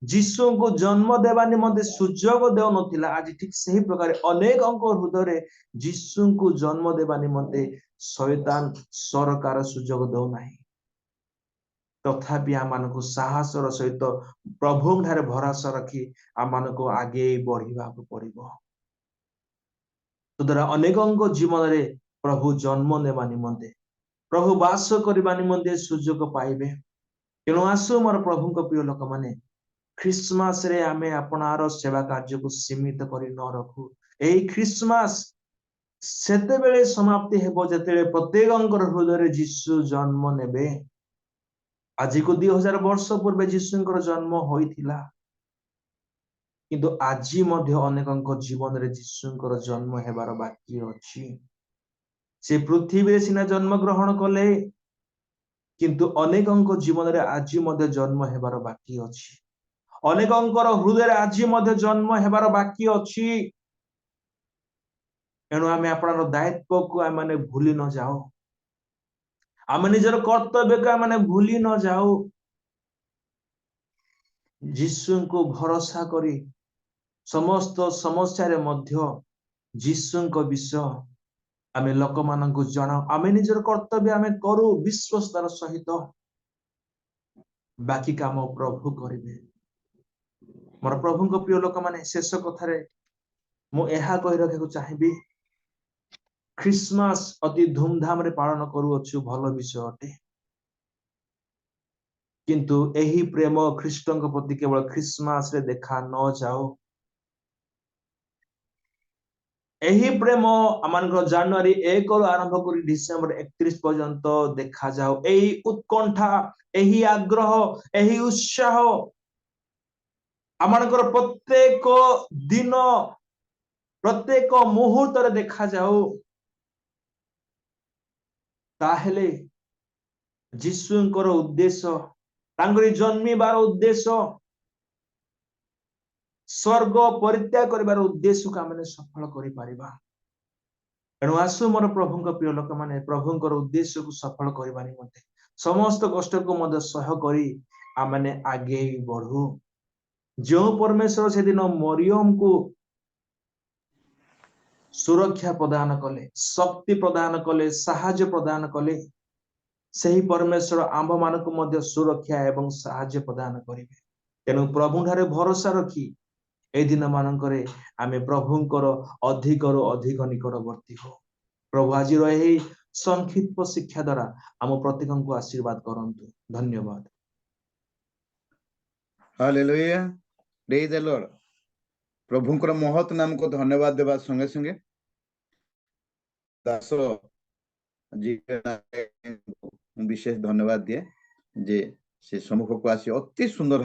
जीशु को जन्म देवा निमंते सुजोग देउ नथिला आज ठीक सही प्रकार अनेकंक हृदय जीशु को जन्म देवा निमंते शैतान सरकार सुजोग देउ नाही तथापि आमानकु साहसर सहित प्रभु ठारे भरोसा रखी आमानकु आगे बढ़िबाकू पड़िबो तद्वारा अनेकंक जीवन रे प्रभु जन्म नेबा निमंते प्रभु वास करबा निमंते सुजोग पाइबे तेणु आसु मोर प्रभु को प्रिय लोक माने क्रिसमस रे आमे आपनार सेवा कार्य को सीमित करी न रखू एही क्रिसमस सेते बेले समाप्ति हेबो जेते प्रत्येकंकर हृदय रे जीशु जन्म नेबे आज को 2000 वर्ष पूर्व जीशुंकर जन्म होइथिला किंतु आज मध्य अनेकंक जीवन रे जीशुंकर जन्म हेबार बाकी अछि से पृथ्वी रे सिना जन्म ग्रहण कले किंतु अनेकंक जीवन रे आज मध्य जन्म हेबार बाकी अछि अनेकंकर हृदय रे आज मध्य जन्म हेबार बाकी अछि एणु आमे आपनर दायित्व को आमे भूली न जाओ आमे निजर कर्तव्य को आमे भूली न जाओ जीशु को भरोसा करी समस्त समस्या रे मध्य जीशु को विषय आमे लोक मानन को जणाओ आमे निजर कर्तव्य आमे करू विश्वासतार सहित बाकी काम प्रभु करिवे मोर प्रभु को प्रिय लोक माने शेष कथा रे मु एहा कहि रखै चाहिबी क्रिसमस अति धूमधाम रे पालन करू अछु भलो विषय अटे किंतु एही प्रेम ख्रीष्टन को प्रति केवल क्रिसमस रे देखा न जाओ एही प्रेम आमानकर जनवरी 1 रु आरंभ करी डिसेंबर 31 पर्यंत देखा जाओ एही उत्कंठा एही आग्रह एही उत्साह आमानकर प्रत्येक दिन प्रत्येक मुहूर्त रे देखा जाओ ताहेले जीशुंकर उद्देश्य तांगरी जन्मिबार उद्देश्य स्वर्ग परित्याग करिबार उद्देश्य को आमे सफल करि परिबा एणु आसु मोर प्रभु को प्रिय लोक माने प्रभुंकर उद्देश्य को सफल करिबा निमंते समस्त कष्ट को मध्य सह करी आमे आगे बढ़ू जो परमेश्वर से दिन मरियम को सुरक्षा प्रदान कले शक्ति प्रदान कले साहाय्य प्रदान कले सही परमेश्वर आंभ मान को मध्य सुरक्षा एवं साहाय्य प्रदान करिवे तेणु प्रभु ठारे भरोसा रखी ए दिन मानकरे आमे प्रभुंकर अधिक रु अधिक निकटवर्ती हो प्रभु आज रही संक्षिप्त शिक्षा द्वारा आम प्रत्येक को आशीर्वाद करंतु धन्यवाद हालेलुया प्रेज द लॉर्ड प्रभुंकर महत नाम को धन्यवाद देवा संगे संगे दास जी विशेष धन्यवाद दिए ଯେ ସେ ସମ୍ମୁଖକୁ ଆସି ଅତି ସୁନ୍ଦର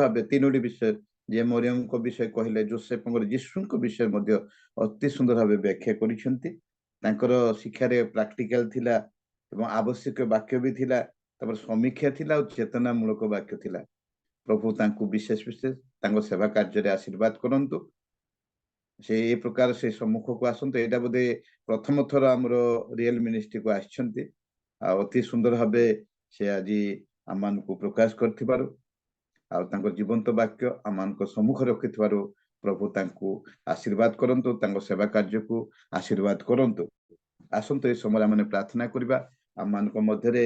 ଭାବେ ତିନୋଟି ବିଷୟ ଯେ ମରିୟମଙ୍କ ବିଷୟ କହିଲେ, ଯୋସେଫଙ୍କର ଯୀଶୁଙ୍କ ବିଷୟ ମଧ୍ୟ ଅତି ସୁନ୍ଦର ଭାବେ ବ୍ୟାଖ୍ୟା କରିଛନ୍ତି। ତାଙ୍କର ଶିକ୍ଷାରେ ପ୍ରାକ୍ଟିକାଲ ଥିଲା ଏବଂ ଆବଶ୍ୟକ ବାକ୍ୟ ବି ଥିଲା, ତାପରେ ସମୀକ୍ଷା ଥିଲା ଆଉ ଚେତନାମୂଳକ ବାକ୍ୟ ଥିଲା। ପ୍ରଭୁ ତାଙ୍କୁ ବିଶେଷ ତାଙ୍କ ସେବା କାର୍ଯ୍ୟରେ ଆଶୀର୍ବାଦ କରନ୍ତୁ। ସେ ଏ ପ୍ରକାର ସେ ସମ୍ମୁଖକୁ ଆସନ୍ତୁ। ଏଇଟା ବୋଧେ ପ୍ରଥମ ଥର ଆମର ରିଏଲ ମିନିଷ୍ଟ୍ରିକୁ ଆସିଛନ୍ତି ଆଉ ଅତି ସୁନ୍ଦର ଭାବେ ସେ ଆଜି ଆମମାନଙ୍କୁ ପ୍ରକାଶ କରିଥିବାରୁ ଆଉ ତାଙ୍କ ଜୀବନ୍ତ ବାକ୍ୟ ଆମମାନଙ୍କ ସମ୍ମୁଖରେ ରଖିଥିବାରୁ ପ୍ରଭୁ ତାଙ୍କୁ ଆଶୀର୍ବାଦ କରନ୍ତୁ, ତାଙ୍କ ସେବା କାର୍ଯ୍ୟକୁ ଆଶୀର୍ବାଦ କରନ୍ତୁ। ଆସନ୍ତୁ ଏ ସମୟରେ ଆମେ ପ୍ରାର୍ଥନା କରିବା। ଆମମାନଙ୍କ ମଧ୍ୟରେ